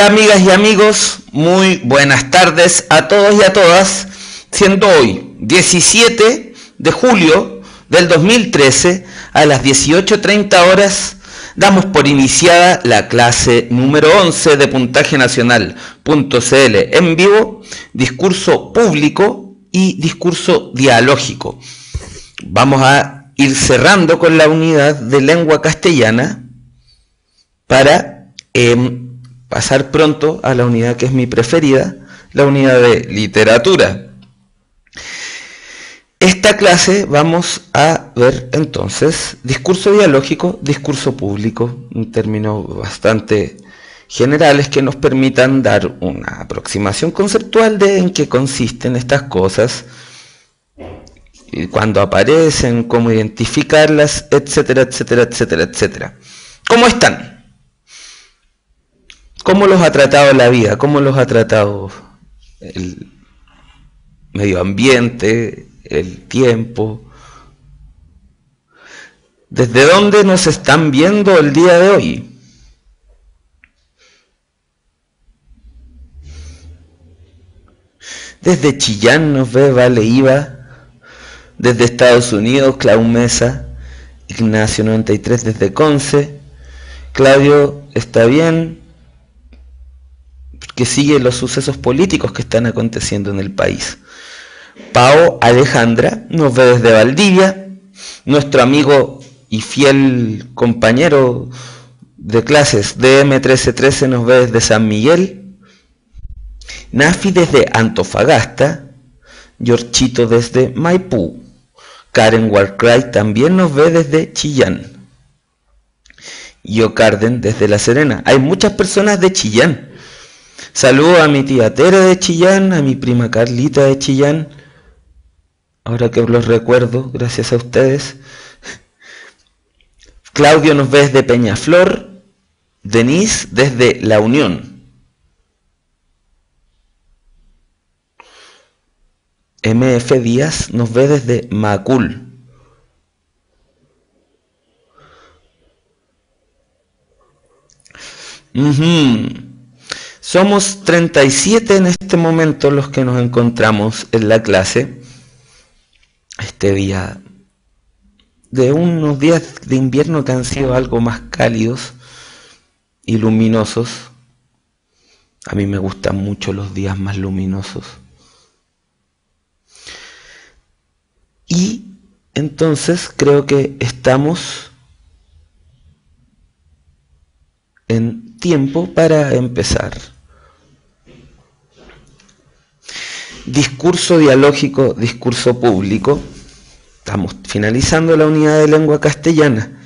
Hola amigas y amigos, muy buenas tardes a todos y a todas, siendo hoy 17 de julio del 2013 a las 18:30 horas, damos por iniciada la clase número 11 de Puntaje Nacional.cl en vivo, discurso público y discurso dialógico. Vamos a ir cerrando con la unidad de lengua castellana para pasar pronto a la unidad que es mi preferida, la unidad de literatura. Esta clase vamos a ver entonces discurso dialógico, discurso público, en términos bastante generales que nos permitan dar una aproximación conceptual de en qué consisten estas cosas, y cuándo aparecen, cómo identificarlas, etcétera, etcétera, etcétera, etcétera. ¿Cómo están? ¿Cómo los ha tratado la vida? ¿Cómo los ha tratado el medio ambiente, el tiempo? ¿Desde dónde nos están viendo el día de hoy? Desde Chillán nos ve Vale Iva, desde Estados Unidos Clau Mesa, Ignacio 93 desde Conce, Claudio está bien, que sigue los sucesos políticos que están aconteciendo en el país. Pao Alejandra nos ve desde Valdivia, nuestro amigo y fiel compañero de clases DM1313 nos ve desde San Miguel, Nafi desde Antofagasta, Yorchito desde Maipú, Karen Warcry también nos ve desde Chillán, Yo Carden desde La Serena. Hay muchas personas de Chillán. Saludo a mi tía Tere de Chillán, a mi prima Carlita de Chillán, ahora que los recuerdo, gracias a ustedes. Claudio nos ve desde Peñaflor, Denise desde La Unión, MF Díaz nos ve desde Macul. Somos 37 en este momento los que nos encontramos en la clase, este día de unos días de invierno que han sido algo más cálidos y luminosos. A mí me gustan mucho los días más luminosos. Y entonces creo que estamos en tiempo para empezar. Discurso dialógico, discurso público. Estamos finalizando la unidad de lengua castellana.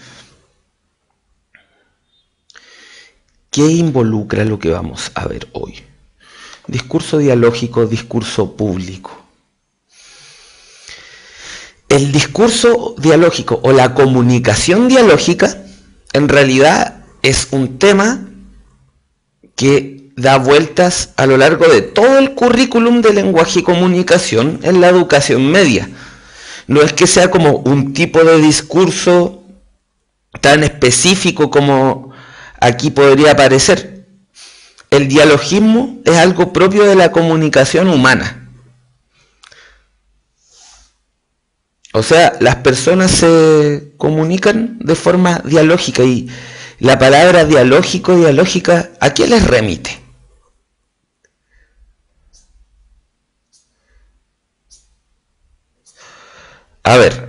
¿Qué involucra lo que vamos a ver hoy? Discurso dialógico, discurso público. El discurso dialógico o la comunicación dialógica en realidad es un tema que da vueltas a lo largo de todo el currículum de lenguaje y comunicación en la educación media. No es que sea como un tipo de discurso tan específico como aquí podría parecer. El dialogismo es algo propio de la comunicación humana. O sea, las personas se comunican de forma dialógica y la palabra dialógico, dialógica, ¿a qué les remite? A ver.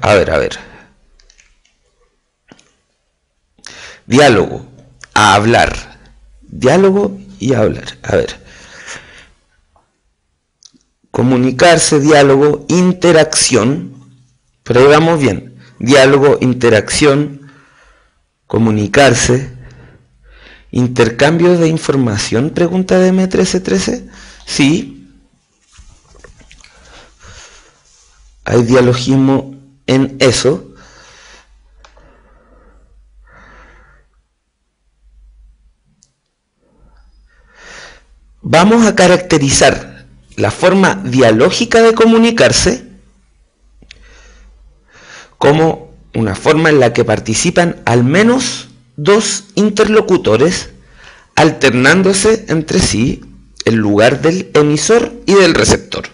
Diálogo, a hablar. Diálogo y hablar. A ver. Comunicarse, diálogo, interacción. Pero ahí vamos bien. Diálogo, interacción, comunicarse, intercambio de información, pregunta de M1313. Sí. Hay dialogismo en eso. Vamos a caracterizar la forma dialógica de comunicarse como una forma en la que participan al menos dos interlocutores alternándose entre sí el lugar del emisor y del receptor.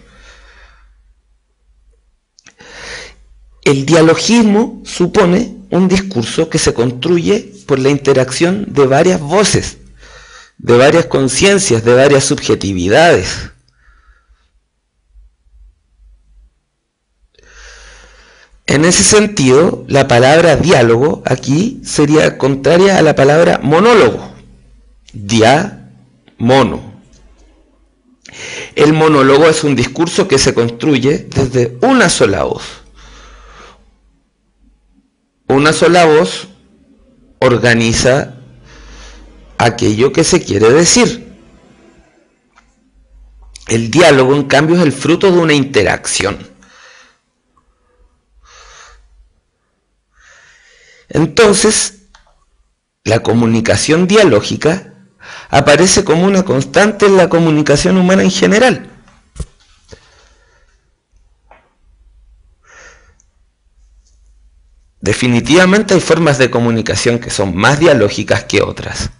El dialogismo supone un discurso que se construye por la interacción de varias voces, de varias conciencias, de varias subjetividades. En ese sentido, la palabra diálogo aquí sería contraria a la palabra monólogo. Mono. El monólogo es un discurso que se construye desde una sola voz. Una sola voz organiza aquello que se quiere decir. El diálogo, en cambio, es el fruto de una interacción. Entonces, la comunicación dialógica aparece como una constante en la comunicación humana en general. Definitivamente hay formas de comunicación que son más dialógicas que otras.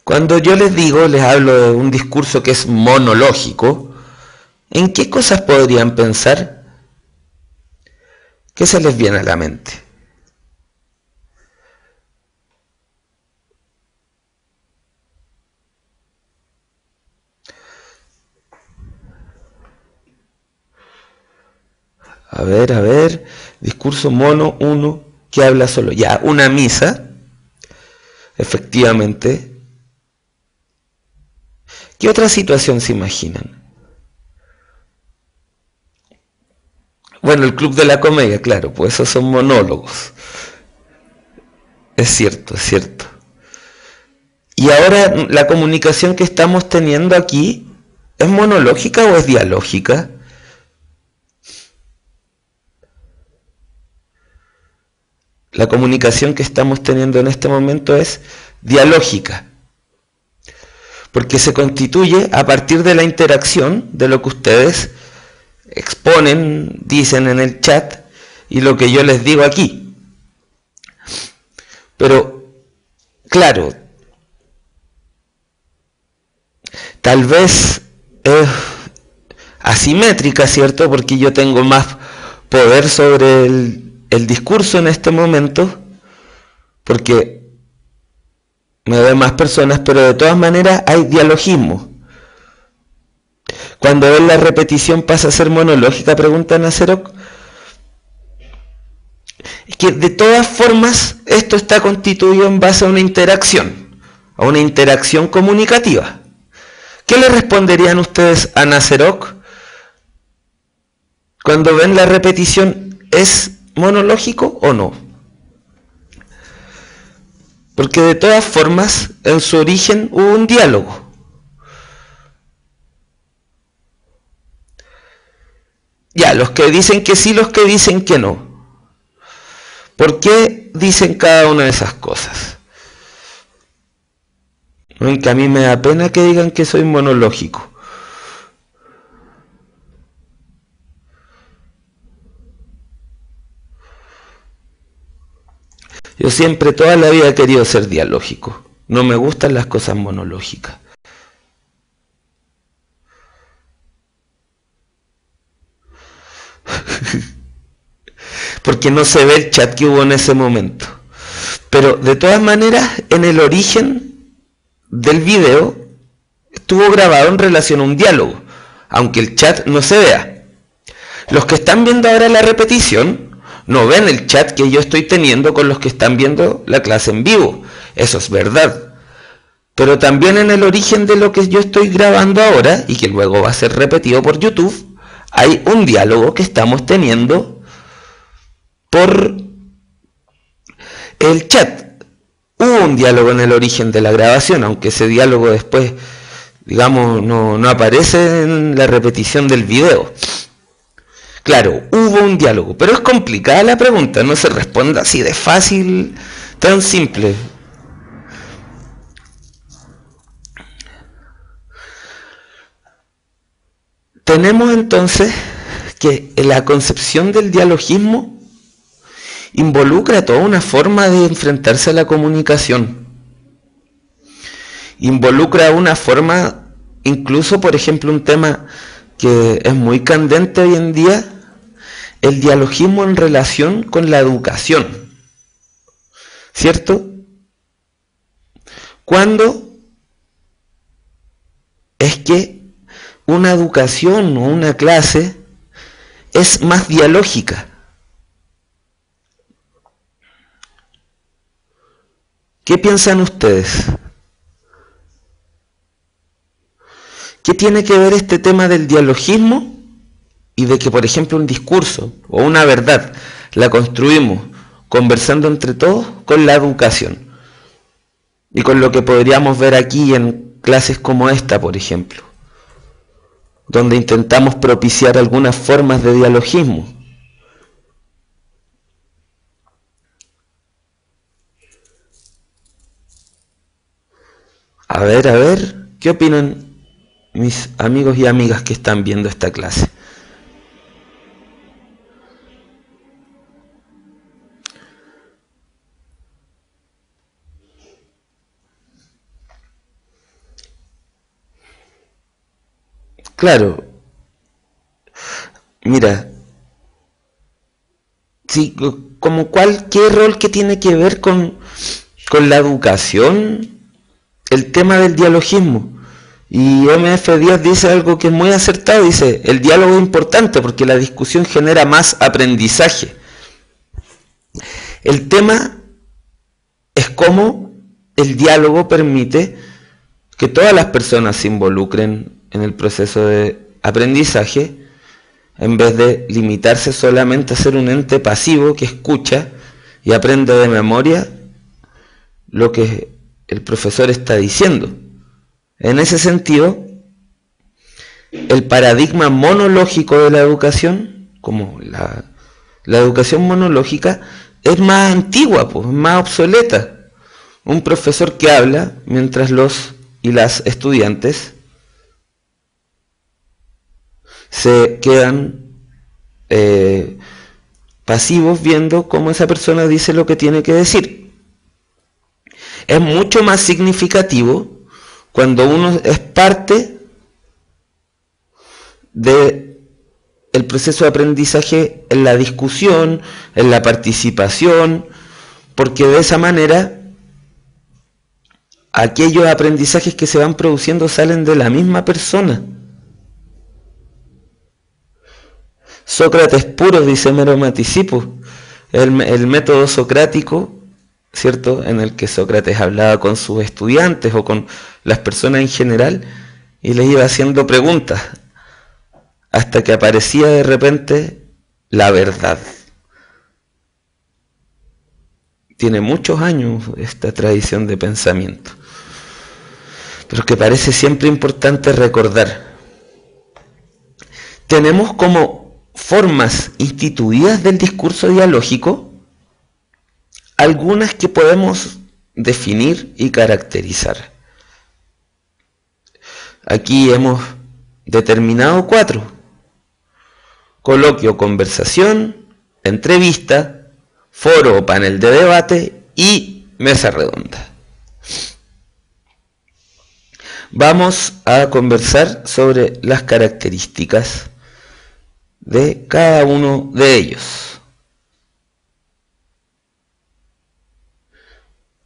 Cuando yo les hablo de un discurso que es monológico, ¿en qué cosas podrían pensar? ¿Qué se les viene a la mente? A ver, discurso mono, uno, que habla solo. Ya, una misa, efectivamente. ¿Qué otra situación se imaginan? Bueno, el Club de la Comedia, claro, pues esos son monólogos. Es cierto, es cierto. Y ahora, ¿la comunicación que estamos teniendo aquí es monológica o es dialógica? La comunicación que estamos teniendo en este momento es dialógica, porque se constituye a partir de la interacción de lo que ustedes exponen, dicen en el chat, y lo que yo les digo aquí. Pero, claro, tal vez es asimétrica, ¿cierto? Porque yo tengo más poder sobre el discurso en este momento, porque me ven más personas, pero de todas maneras hay dialogismo. Cuando ven la repetición pasa a ser monológica, pregunta Nacerok. Es que de todas formas esto está constituido en base a una interacción comunicativa. ¿Qué le responderían ustedes a Nacerok cuando ven la repetición? ¿Es monológico o no? Porque de todas formas en su origen hubo un diálogo. Ya, los que dicen que sí, los que dicen que no. ¿Por qué dicen cada una de esas cosas? ¿No? Que a mí me da pena que digan que soy monológico. Yo siempre, toda la vida he querido ser dialógico. No me gustan las cosas monológicas. Porque no se ve el chat que hubo en ese momento. Pero de todas maneras, en el origen del video estuvo grabado en relación a un diálogo, aunque el chat no se vea. Los que están viendo ahora la repetición no ven el chat que yo estoy teniendo con los que están viendo la clase en vivo. Eso es verdad. Pero también en el origen de lo que yo estoy grabando ahora, y que luego va a ser repetido por YouTube, hay un diálogo que estamos teniendo por el chat. Hubo un diálogo en el origen de la grabación, aunque ese diálogo después, digamos, no aparece en la repetición del video. Claro, hubo un diálogo, pero es complicada la pregunta, no se responde así de fácil, tan simple. Tenemos entonces que la concepción del dialogismo involucra toda una forma de enfrentarse a la comunicación. involucra una forma, incluso por ejemplo un tema que es muy candente hoy en día, el dialogismo en relación con la educación, ¿cierto? ¿Cuándo es que una educación o una clase es más dialógica? ¿Qué piensan ustedes? ¿Qué tiene que ver este tema del dialogismo y de que, por ejemplo, un discurso o una verdad la construimos conversando entre todos con la educación? Y con lo que podríamos ver aquí en clases como esta, por ejemplo, donde intentamos propiciar algunas formas de dialogismo. A ver, ¿qué opinan mis amigos y amigas que están viendo esta clase? Claro, mira, sí, como qué rol que tiene que ver con la educación, el tema del dialogismo. Y MF Díaz dice algo que es muy acertado, dice, el diálogo es importante porque la discusión genera más aprendizaje. El tema es cómo el diálogo permite que todas las personas se involucren en el proceso de aprendizaje, en vez de limitarse solamente a ser un ente pasivo que escucha y aprende de memoria lo que el profesor está diciendo. En ese sentido, el paradigma monológico de la educación, como la educación monológica, es más antigua, pues, más obsoleta. Un profesor que habla mientras los y las estudiantes se quedan pasivos viendo cómo esa persona dice lo que tiene que decir. Es mucho más significativo cuando uno es parte de el proceso de aprendizaje en la discusión, en la participación, porque de esa manera aquellos aprendizajes que se van produciendo salen de la misma persona. Sócrates puro, dice Mero Matisipo, el método socrático, ¿cierto?, en el que Sócrates hablaba con sus estudiantes o con las personas en general y les iba haciendo preguntas hasta que aparecía de repente la verdad. Tiene muchos años esta tradición de pensamiento, pero que parece siempre importante recordar. Tenemos como formas instituidas del discurso dialógico algunas que podemos definir y caracterizar. Aquí hemos determinado 4: coloquio, conversación, entrevista, foro o panel de debate y mesa redonda. Vamos a conversar sobre las características de cada uno de ellos.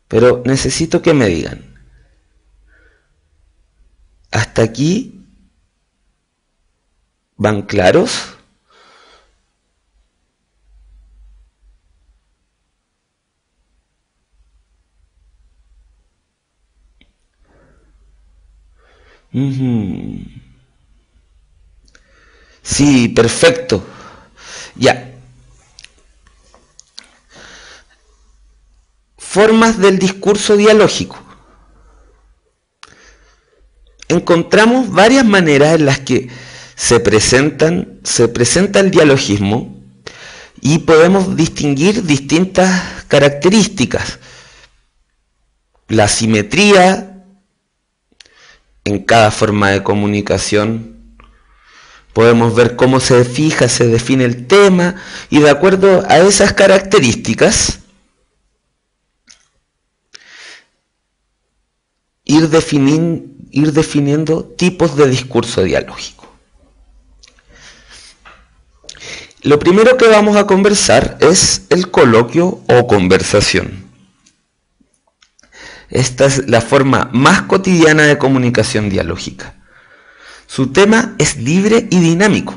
Pero necesito que me digan, ¿hasta aquí van claros? Sí, perfecto. Ya. Formas del discurso dialógico. Encontramos varias maneras en las que se presenta el dialogismo y podemos distinguir distintas características. La simetría en cada forma de comunicación. Podemos ver cómo se fija, se define el tema y de acuerdo a esas características ir definiendo tipos de discurso dialógico. Lo primero que vamos a conversar es el coloquio o conversación. Esta es la forma más cotidiana de comunicación dialógica. Su tema es libre y dinámico,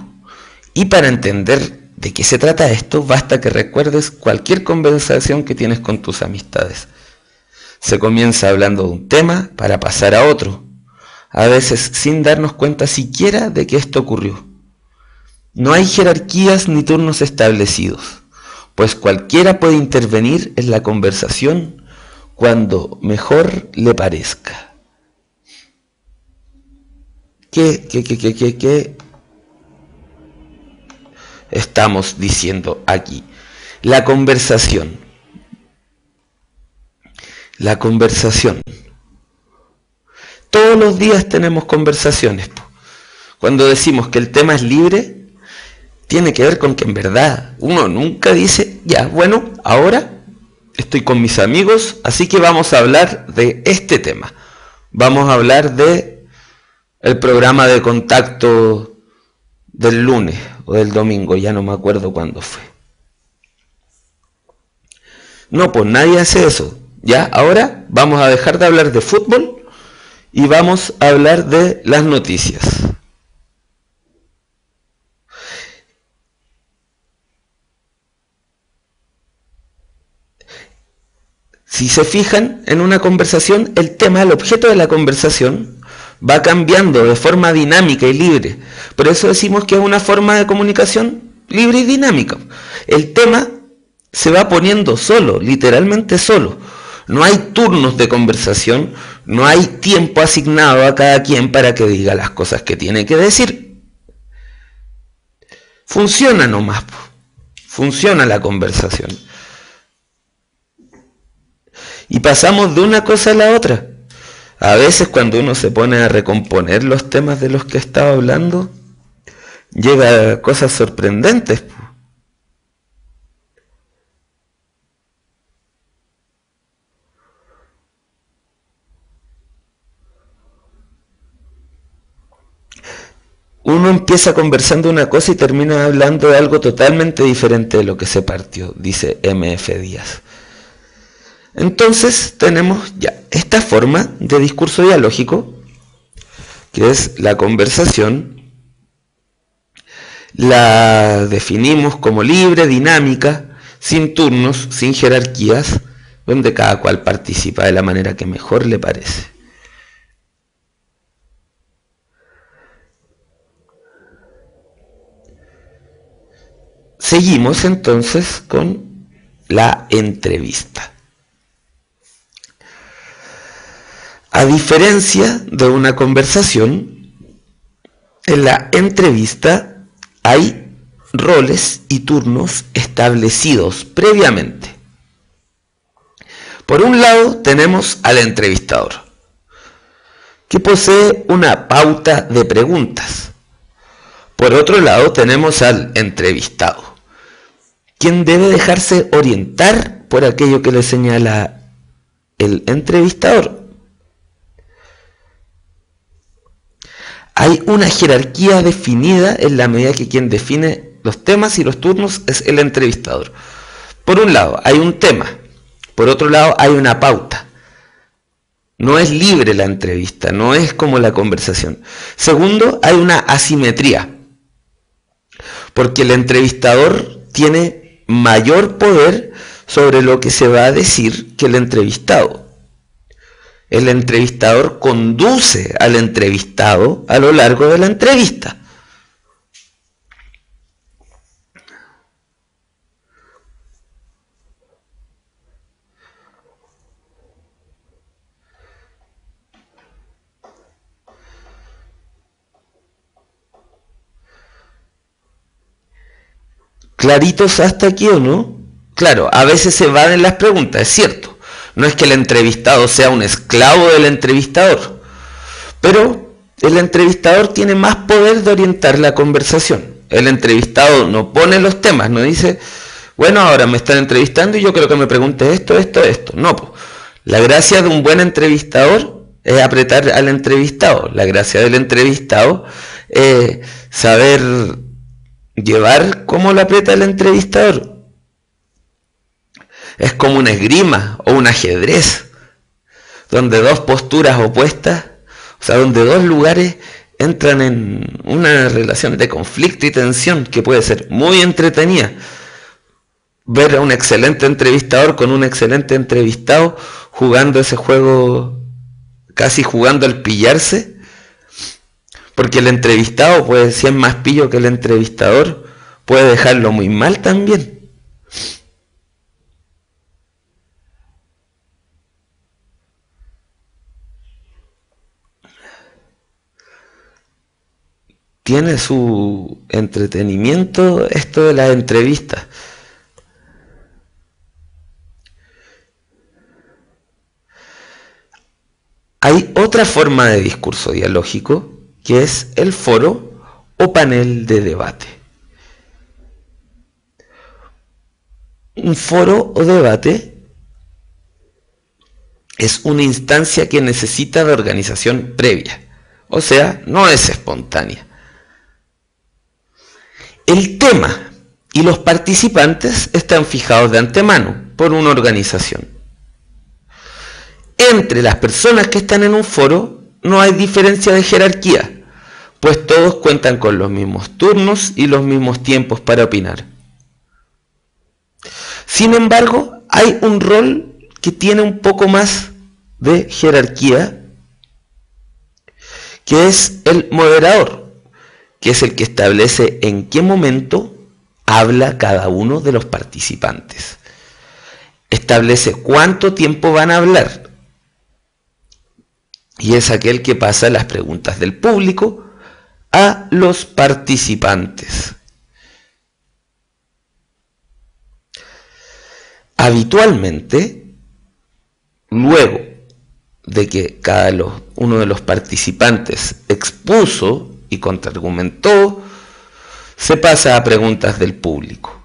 y para entender de qué se trata esto, basta que recuerdes cualquier conversación que tienes con tus amistades. Se comienza hablando de un tema para pasar a otro, a veces sin darnos cuenta siquiera de que esto ocurrió. No hay jerarquías ni turnos establecidos, pues cualquiera puede intervenir en la conversación cuando mejor le parezca. ¿Qué estamos diciendo aquí? La conversación. La conversación. Todos los días tenemos conversaciones. Cuando decimos que el tema es libre, tiene que ver con que en verdad uno nunca dice, ya, bueno, ahora estoy con mis amigos, así que vamos a hablar de este tema. Vamos a hablar de el programa de contacto del lunes o del domingo, ya no me acuerdo cuándo fue. No, pues nadie hace eso. Ya, ahora vamos a dejar de hablar de fútbol y vamos a hablar de las noticias. Si se fijan en una conversación, el tema, el objeto de la conversación va cambiando de forma dinámica y libre. Por eso decimos que es una forma de comunicación libre y dinámica. El tema se va poniendo solo, literalmente solo. No hay turnos de conversación, no hay tiempo asignado a cada quien para que diga las cosas que tiene que decir. Funciona nomás, funciona la conversación. Y pasamos de una cosa a la otra. A veces cuando uno se pone a recomponer los temas de los que estaba hablando, llega a cosas sorprendentes. Uno empieza conversando una cosa y termina hablando de algo totalmente diferente de lo que se partió, dice M.F. Díaz. Entonces tenemos ya esta forma de discurso dialógico, que es la conversación. La definimos como libre, dinámica, sin turnos, sin jerarquías, donde cada cual participa de la manera que mejor le parece. Seguimos entonces con la entrevista. A diferencia de una conversación, en la entrevista hay roles y turnos establecidos previamente. Por un lado tenemos al entrevistador, que posee una pauta de preguntas. Por otro lado tenemos al entrevistado, quien debe dejarse orientar por aquello que le señala el entrevistador. Hay una jerarquía definida en la medida que quien define los temas y los turnos es el entrevistador. Por un lado hay un tema, por otro lado hay una pauta. No es libre la entrevista, no es como la conversación. Segundo, hay una asimetría, porque el entrevistador tiene mayor poder sobre lo que se va a decir que el entrevistado. El entrevistador conduce al entrevistado a lo largo de la entrevista. ¿Claritos hasta aquí o no? Claro, a veces se evaden las preguntas, es cierto. No es que el entrevistado sea un esclavo del entrevistador, pero el entrevistador tiene más poder de orientar la conversación. El entrevistado no pone los temas, no dice, bueno, ahora me están entrevistando y yo creo que me pregunte esto. No, la gracia de un buen entrevistador es apretar al entrevistado. La gracia del entrevistado es saber llevar cómo lo aprieta el entrevistador. Es como una esgrima o un ajedrez, donde dos posturas opuestas, o sea, donde dos lugares entran en una relación de conflicto y tensión que puede ser muy entretenida. Ver a un excelente entrevistador con un excelente entrevistado jugando ese juego, casi jugando al pillarse, porque el entrevistado, pues, si es más pillo que el entrevistador, puede dejarlo muy mal también. Tiene su entretenimiento esto de las entrevistas. Hay otra forma de discurso dialógico, que es el foro o panel de debate. Un foro o debate es una instancia que necesita de organización previa, o sea, no es espontánea. El tema y los participantes están fijados de antemano por una organización. Entre las personas que están en un foro no hay diferencia de jerarquía, pues todos cuentan con los mismos turnos y los mismos tiempos para opinar. Sin embargo, hay un rol que tiene un poco más de jerarquía, que es el moderador, que es el que establece en qué momento habla cada uno de los participantes. Establece cuánto tiempo van a hablar. Y es aquel que pasa las preguntas del público a los participantes. Habitualmente, luego de que uno de los participantes expuso y contraargumentó, se pasa a preguntas del público.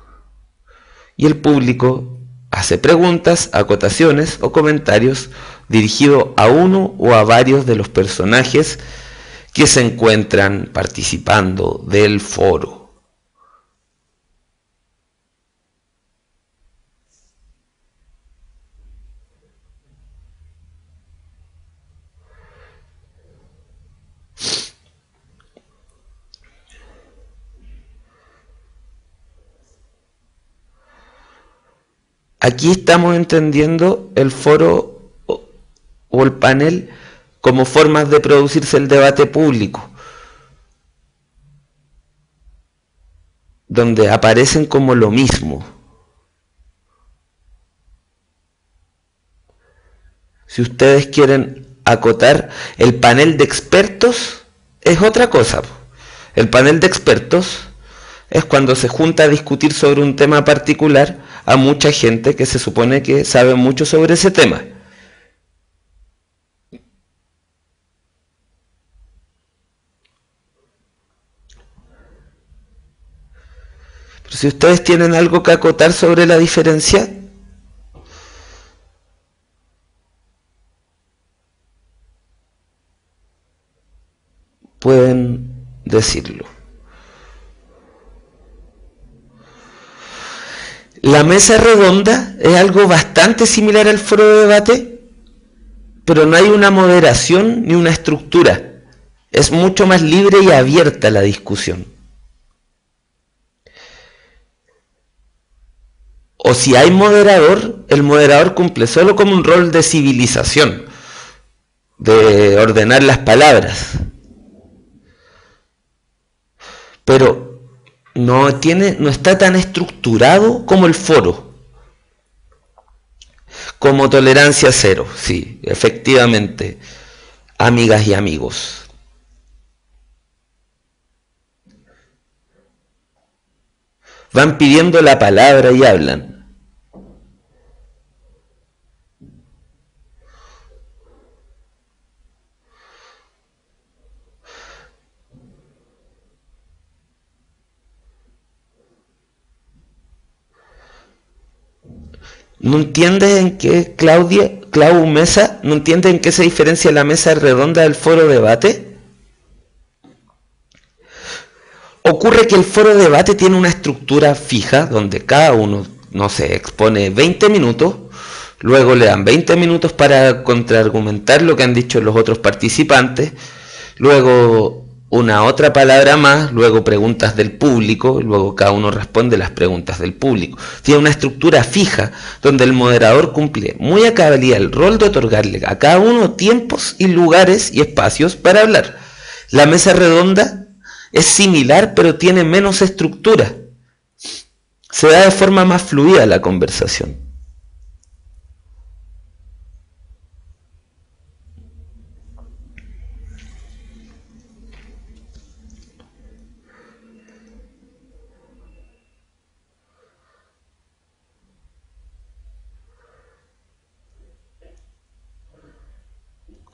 Y el público hace preguntas, acotaciones o comentarios dirigidos a uno o a varios de los personajes que se encuentran participando del foro. Aquí estamos entendiendo el foro o el panel como formas de producirse el debate público, donde aparecen como lo mismo. Si ustedes quieren acotar, el panel de expertos es otra cosa. El panel de expertos es cuando se junta a discutir sobre un tema particular a mucha gente que se supone que sabe mucho sobre ese tema. Pero si ustedes tienen algo que acotar sobre la diferencia, pueden decirlo. La mesa redonda es algo bastante similar al foro de debate, pero no hay una moderación ni una estructura. Es mucho más libre y abierta la discusión. O si hay moderador, el moderador cumple solo como un rol de civilización, de ordenar las palabras. Pero no está tan estructurado como el foro. Como tolerancia cero, sí, efectivamente, amigas y amigos. Van pidiendo la palabra y hablan. ¿No entiendes en qué, Claudia? Clau Mesa, ¿no entiende en qué se diferencia la mesa redonda del foro debate? Ocurre que el foro debate tiene una estructura fija donde cada uno, no sé, expone 20 minutos, luego le dan 20 minutos para contraargumentar lo que han dicho los otros participantes, luego una otra palabra más, luego preguntas del público, luego cada uno responde las preguntas del público. Tiene una estructura fija donde el moderador cumple muy a cabalidad el rol de otorgarle a cada uno tiempos y lugares y espacios para hablar. La mesa redonda es similar, pero tiene menos estructura. Se da de forma más fluida la conversación.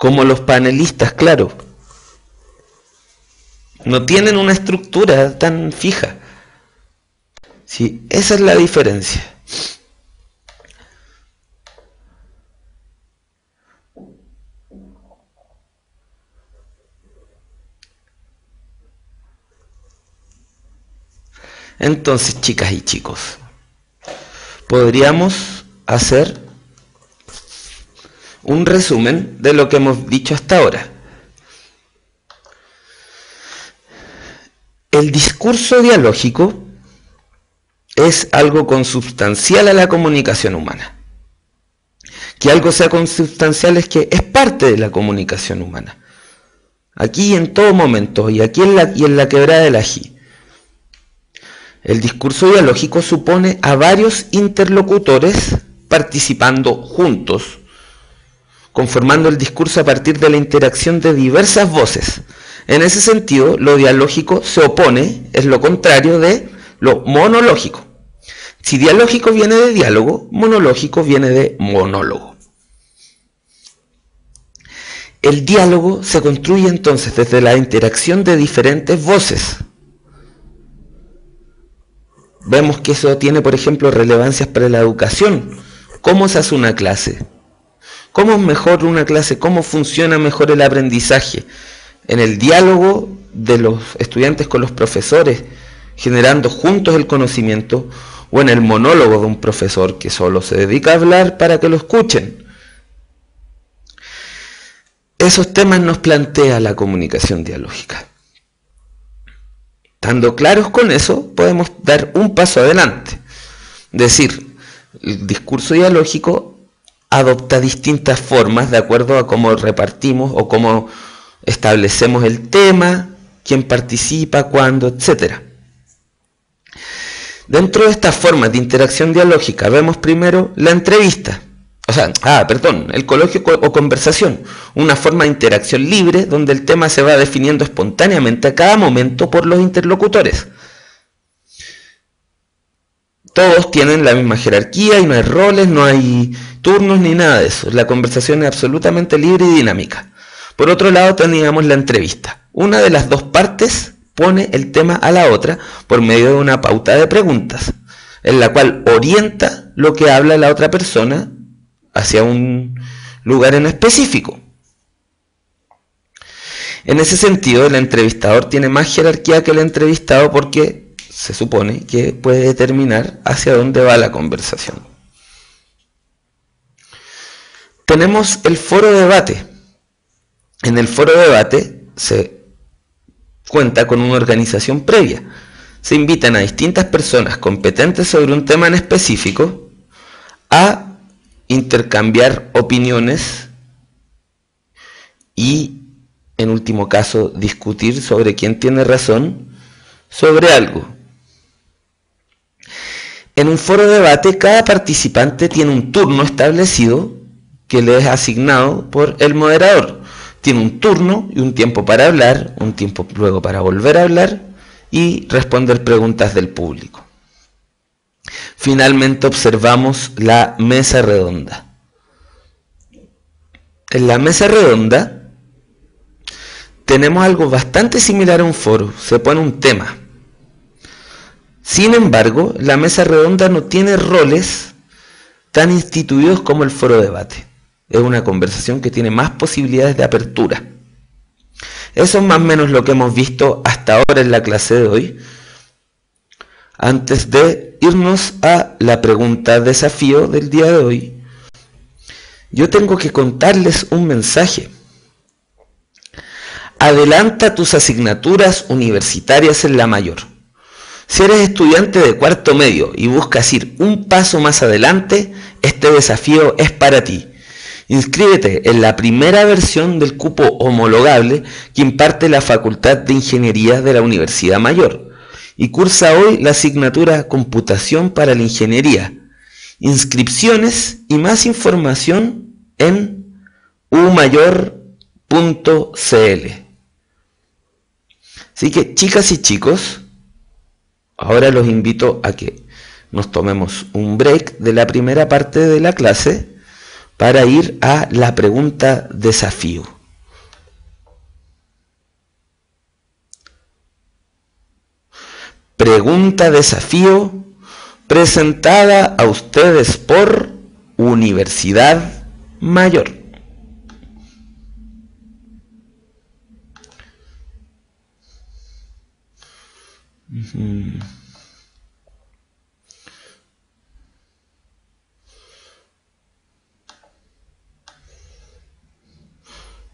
Como los panelistas, claro. No tienen una estructura tan fija. Sí, esa es la diferencia. Entonces, chicas y chicos, podríamos hacer un resumen de lo que hemos dicho hasta ahora. El discurso dialógico es algo consubstancial a la comunicación humana. Que algo sea consubstancial es que es parte de la comunicación humana. Aquí en todo momento, y aquí en la quebrada del ají. El discurso dialógico supone a varios interlocutores participando juntos, conformando el discurso a partir de la interacción de diversas voces. En ese sentido, lo dialógico se opone, es lo contrario de lo monológico. Si dialógico viene de diálogo, monológico viene de monólogo. El diálogo se construye entonces desde la interacción de diferentes voces. Vemos que eso tiene, por ejemplo, relevancias para la educación. ¿Cómo se hace una clase? ¿Cómo es mejor una clase? ¿Cómo funciona mejor el aprendizaje? En el diálogo de los estudiantes con los profesores, generando juntos el conocimiento, o en el monólogo de un profesor que solo se dedica a hablar para que lo escuchen. Esos temas nos plantea la comunicación dialógica. Estando claros con eso, podemos dar un paso adelante. Es decir, el discurso dialógico adopta distintas formas de acuerdo a cómo repartimos o cómo establecemos el tema, quién participa, cuándo, etc. Dentro de estas formas de interacción dialógica vemos primero la entrevista, el coloquio o conversación, una forma de interacción libre donde el tema se va definiendo espontáneamente a cada momento por los interlocutores. Todos tienen la misma jerarquía y no hay roles, no hay turnos ni nada de eso. La conversación es absolutamente libre y dinámica. Por otro lado teníamos la entrevista. Una de las dos partes pone el tema a la otra por medio de una pauta de preguntas, en la cual orienta lo que habla la otra persona hacia un lugar en específico. En ese sentido, el entrevistador tiene más jerarquía que el entrevistado porque se supone que puede determinar hacia dónde va la conversación. Tenemos el foro de debate. En el foro de debate se cuenta con una organización previa. Se invitan a distintas personas competentes sobre un tema en específico a intercambiar opiniones y, en último caso, discutir sobre quién tiene razón sobre algo. En un foro de debate, cada participante tiene un turno establecido que le es asignado por el moderador. Tiene un turno y un tiempo para hablar, un tiempo luego para volver a hablar y responder preguntas del público. Finalmente observamos la mesa redonda. En la mesa redonda tenemos algo bastante similar a un foro, se pone un tema. Sin embargo, la mesa redonda no tiene roles tan instituidos como el foro de debate. es una conversación que tiene más posibilidades de apertura. Eso es más o menos lo que hemos visto hasta ahora en la clase de hoy. Antes de irnos a la pregunta desafío del día de hoy, yo tengo que contarles un mensaje. Adelanta tus asignaturas universitarias en la mayor. Si eres estudiante de cuarto medio y buscas ir un paso más adelante, este desafío es para ti. Inscríbete en la primera versión del cupo homologable que imparte la Facultad de Ingeniería de la Universidad Mayor y cursa hoy la asignatura Computación para la Ingeniería. Inscripciones y más información en umayor.cl. Así que, chicas y chicos, ahora los invito a que nos tomemos un break de la primera parte de la clase para ir a la pregunta desafío. Pregunta desafío presentada a ustedes por Universidad Mayor.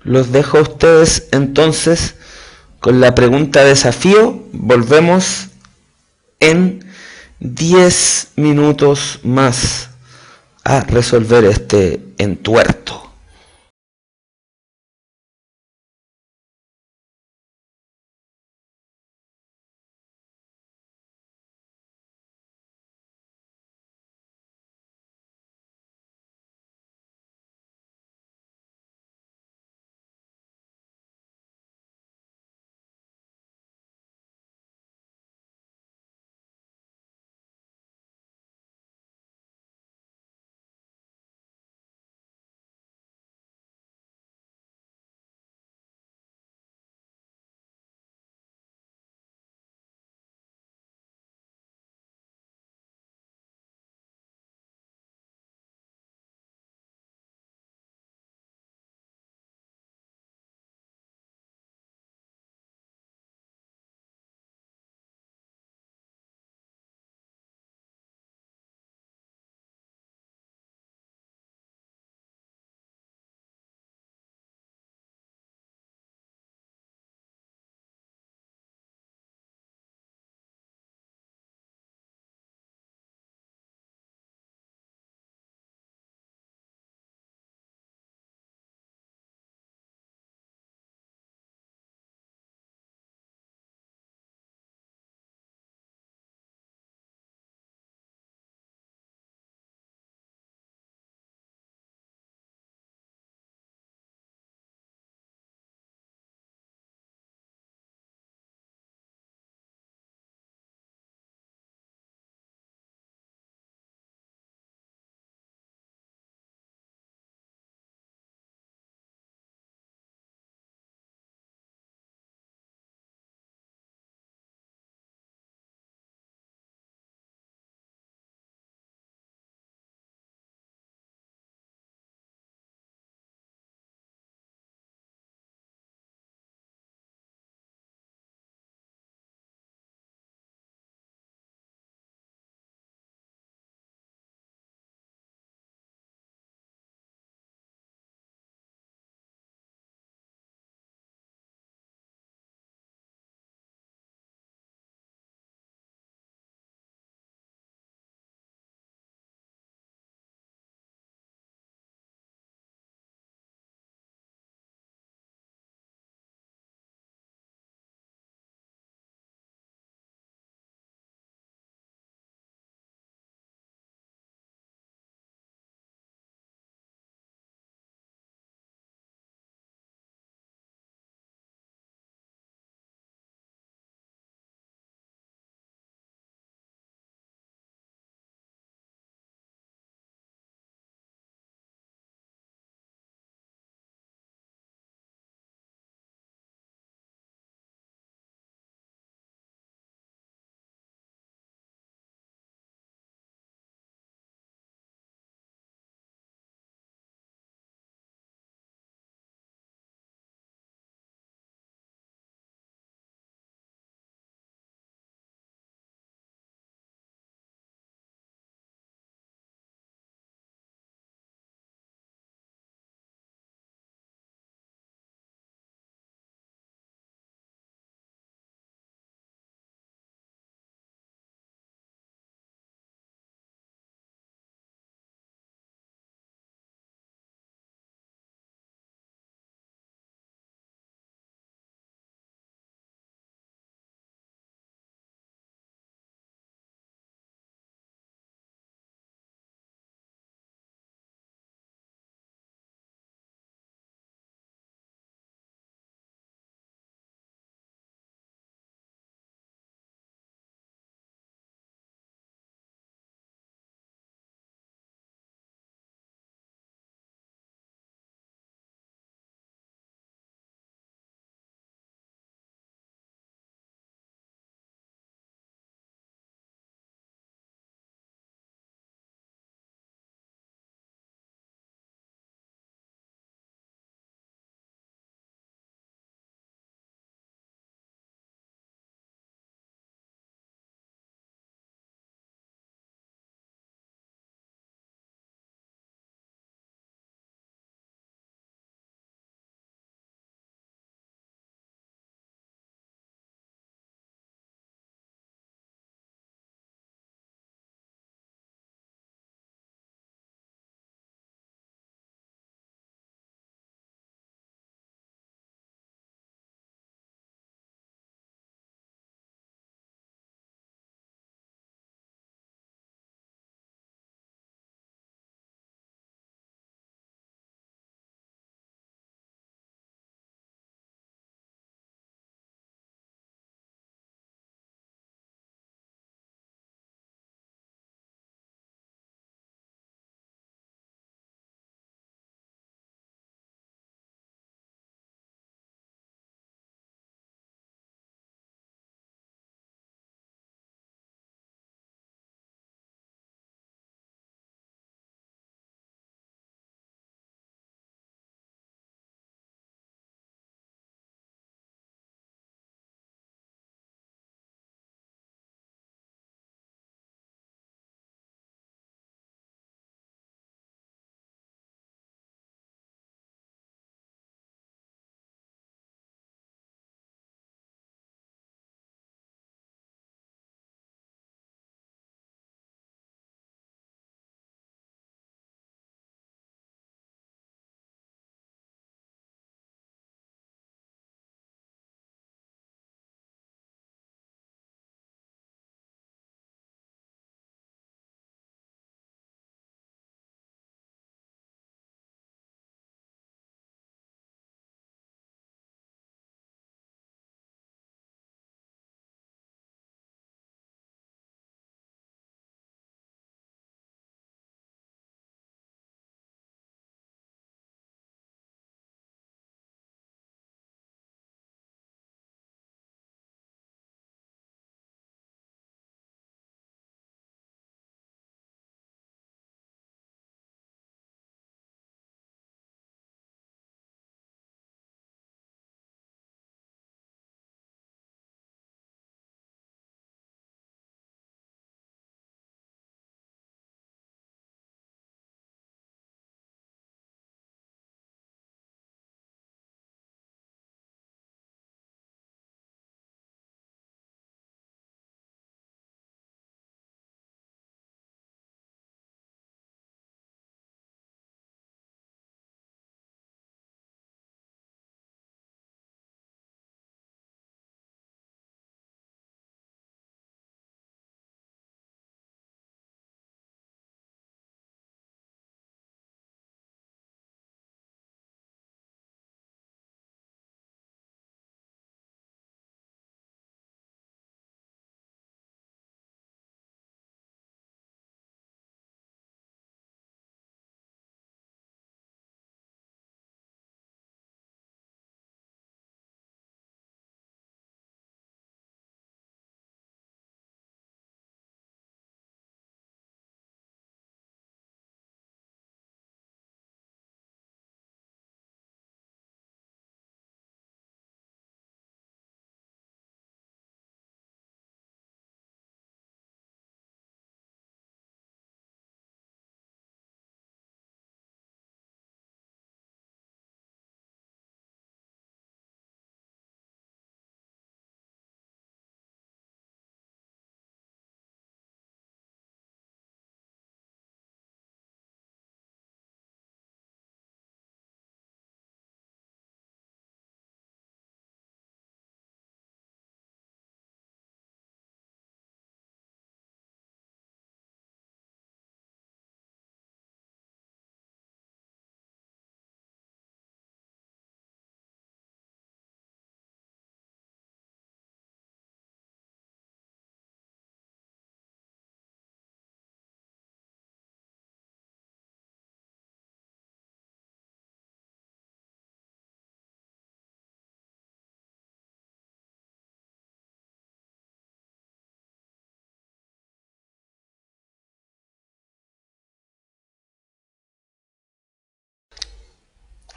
Los dejo a ustedes entonces con la pregunta desafío. Volvemos en 10 minutos más a resolver este entuerto.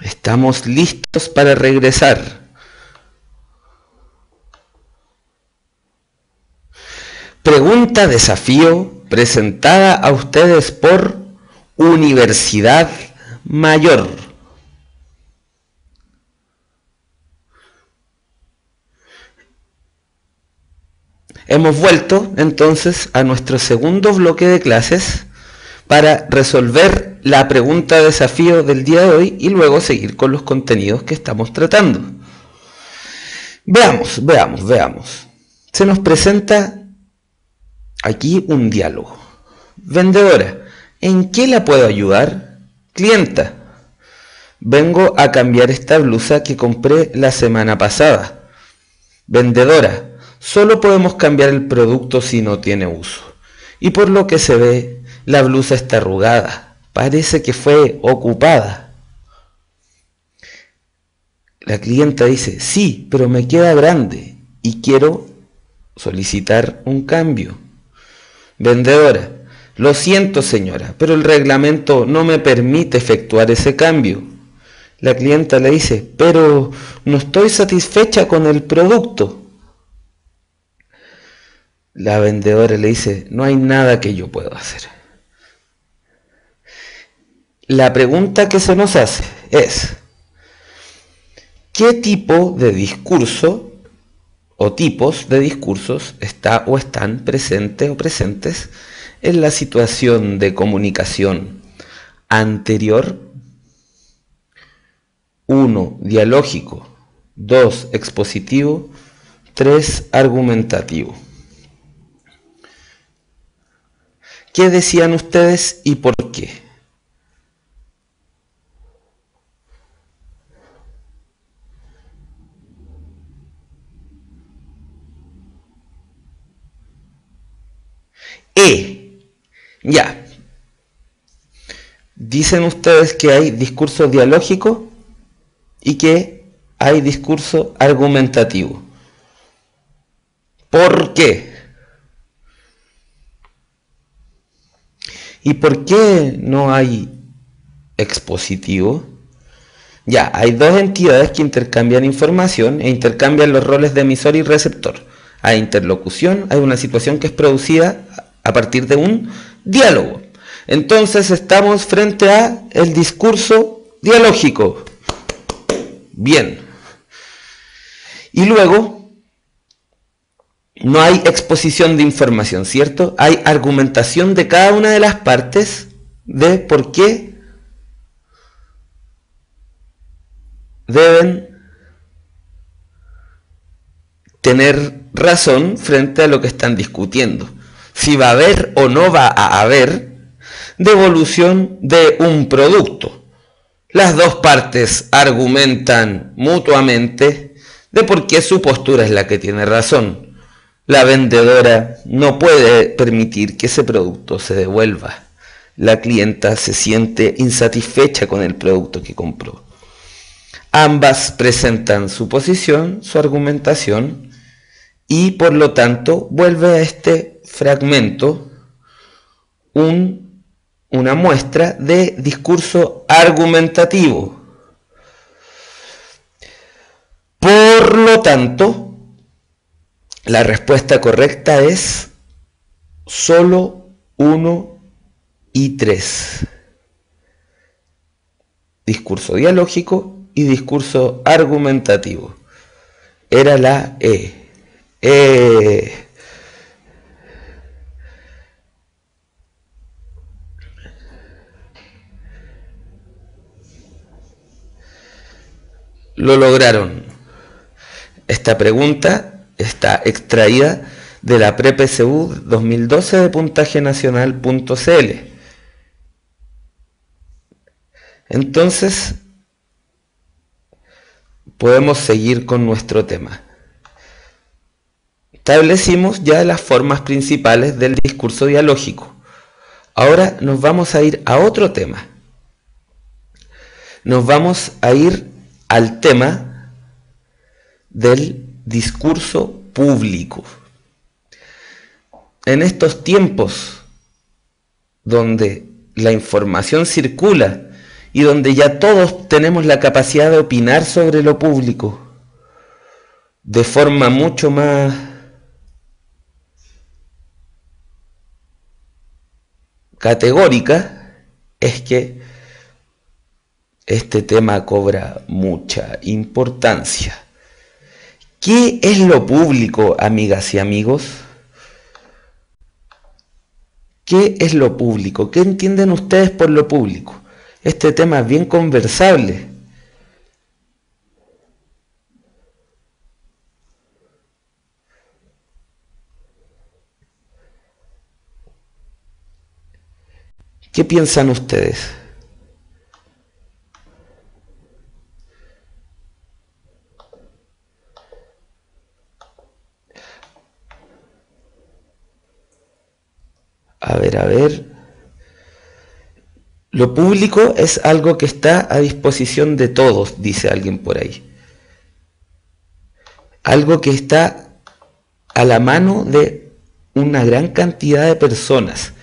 Estamos listos para regresar. Pregunta desafío presentada a ustedes por Universidad Mayor. Hemos vuelto entonces a nuestro segundo bloque de clases para resolver la pregunta desafío del día de hoy y luego seguir con los contenidos que estamos tratando. Veamos. Se nos presenta aquí un diálogo. Vendedora, ¿en qué la puedo ayudar? Clienta, vengo a cambiar esta blusa que compré la semana pasada. Vendedora, solo podemos cambiar el producto si no tiene uso. Y por lo que se ve, la blusa está arrugada. Parece que fue ocupada. La clienta dice, sí, pero me queda grande y quiero solicitar un cambio. Vendedora, lo siento señora, pero el reglamento no me permite efectuar ese cambio. La clienta le dice, pero no estoy satisfecha con el producto. La vendedora le dice, no hay nada que yo pueda hacer. La pregunta que se nos hace es, ¿qué tipo de discurso o tipos de discursos está o están presentes o presentes en la situación de comunicación anterior? 1. Dialógico. 2. Expositivo. 3. Argumentativo. ¿Qué decían ustedes y por qué? Ya. Dicen ustedes que hay discurso dialógico y que hay discurso argumentativo. ¿Por qué? ¿Y por qué no hay expositivo? Ya, hay dos entidades que intercambian información e intercambian los roles de emisor y receptor. Hay interlocución, hay una situación que es producida a partir de un diálogo. Entonces estamos frente a el discurso dialógico. Bien. Y luego no hay exposición de información, ¿cierto? Hay argumentación de cada una de las partes de por qué deben tener razón frente a lo que están discutiendo. Si va a haber o no va a haber devolución de un producto. Las dos partes argumentan mutuamente de por qué su postura es la que tiene razón. La vendedora no puede permitir que ese producto se devuelva. La clienta se siente insatisfecha con el producto que compró. Ambas presentan su posición, su argumentación, y por lo tanto vuelve a este fragmento una muestra de discurso argumentativo. Por lo tanto, la respuesta correcta es solo 1 y 3. Discurso dialógico y discurso argumentativo. Era la E. Lo lograron. Esta pregunta está extraída de la PrePSU 2012 de puntajenacional.cl. Entonces, podemos seguir con nuestro tema. Establecimos ya las formas principales del discurso dialógico. Ahora nos vamos a ir a otro tema. Nos vamos a ir al tema del discurso público. En estos tiempos donde la información circula y donde ya todos tenemos la capacidad de opinar sobre lo público de forma mucho más categórica, es que este tema cobra mucha importancia. ¿Qué es lo público, amigas y amigos? ¿Qué es lo público? ¿Qué entienden ustedes por lo público? Este tema es bien conversable. ¿Qué piensan ustedes? A ver. Lo público es algo que está a disposición de todos, dice alguien por ahí. Algo que está a la mano de una gran cantidad de personas.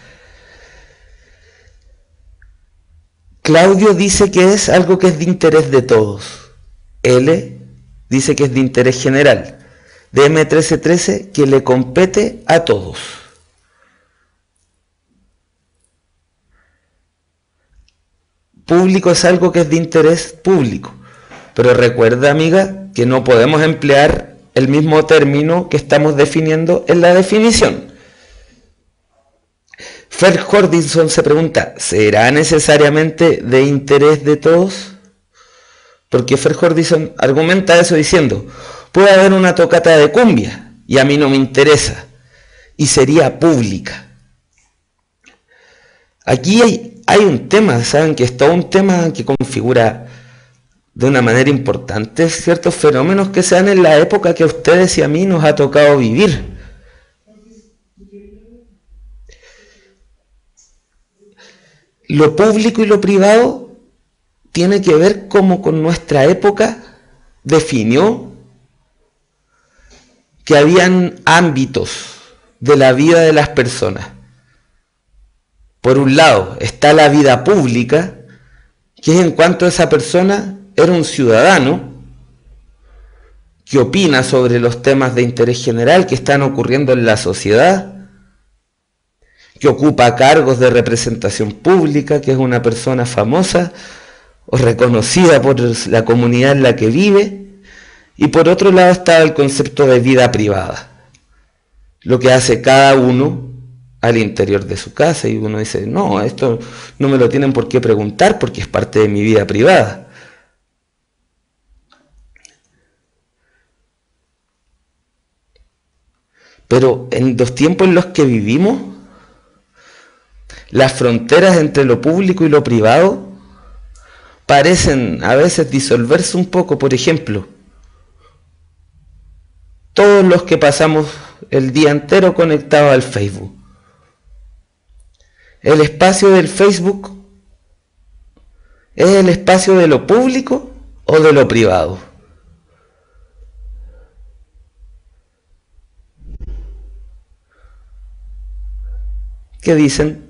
Claudio dice que es algo que es de interés de todos. L dice que es de interés general. DM1313 que le compete a todos. Público es algo que es de interés público. Pero recuerda, amiga, que no podemos emplear el mismo término que estamos definiendo en la definición. Fer Jordinson se pregunta, ¿será necesariamente de interés de todos? Porque Fer Jordinson argumenta eso diciendo, puede haber una tocata de cumbia y a mí no me interesa y sería pública. Aquí hay un tema, saben que es todo un tema que configura de una manera importante ciertos fenómenos que se dan en la época que a ustedes y a mí nos ha tocado vivir. Lo público y lo privado tiene que ver cómo con nuestra época definió que habían ámbitos de la vida de las personas. Por un lado está la vida pública, que es en cuanto esa persona era un ciudadano que opina sobre los temas de interés general que están ocurriendo en la sociedad, que ocupa cargos de representación pública, que es una persona famosa o reconocida por la comunidad en la que vive, y por otro lado está el concepto de vida privada, lo que hace cada uno al interior de su casa, y uno dice, no, esto no me lo tienen por qué preguntar porque es parte de mi vida privada. Pero en los tiempos en los que vivimos, las fronteras entre lo público y lo privado parecen a veces disolverse un poco. Por ejemplo, todos los que pasamos el día entero conectados al Facebook, ¿el espacio del Facebook es el espacio de lo público o de lo privado? ¿Qué dicen?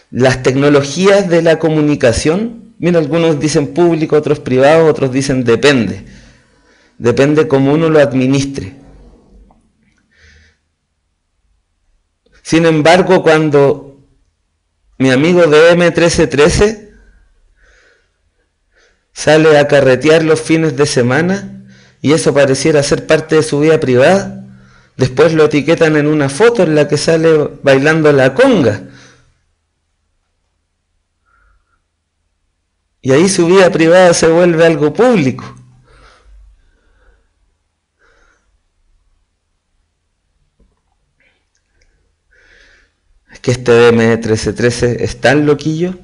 Las tecnologías de la comunicación, mira, algunos dicen público, otros privado, otros dicen depende. Depende cómo uno lo administre. Sin embargo, cuando mi amigo de M1313 sale a carretear los fines de semana y eso pareciera ser parte de su vida privada, después lo etiquetan en una foto en la que sale bailando la conga. Y ahí su vida privada se vuelve algo público. Es que este DM1313 es tan loquillo.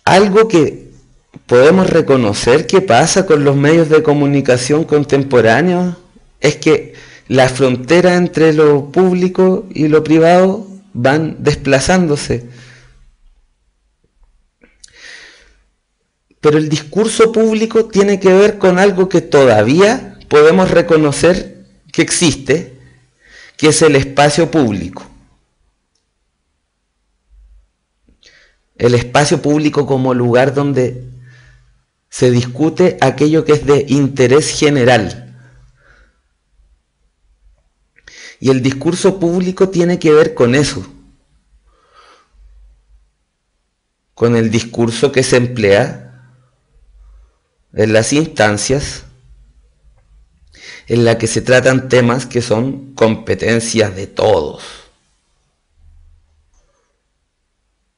Algo que podemos reconocer que pasa con los medios de comunicación contemporáneos es que la frontera entre lo público y lo privado van desplazándose. Pero el discurso público tiene que ver con algo que todavía podemos reconocer que existe, que es el espacio público. El espacio público como lugar donde se discute aquello que es de interés general. Y el discurso público tiene que ver con eso, con el discurso que se emplea en las instancias en las que se tratan temas que son competencias de todos.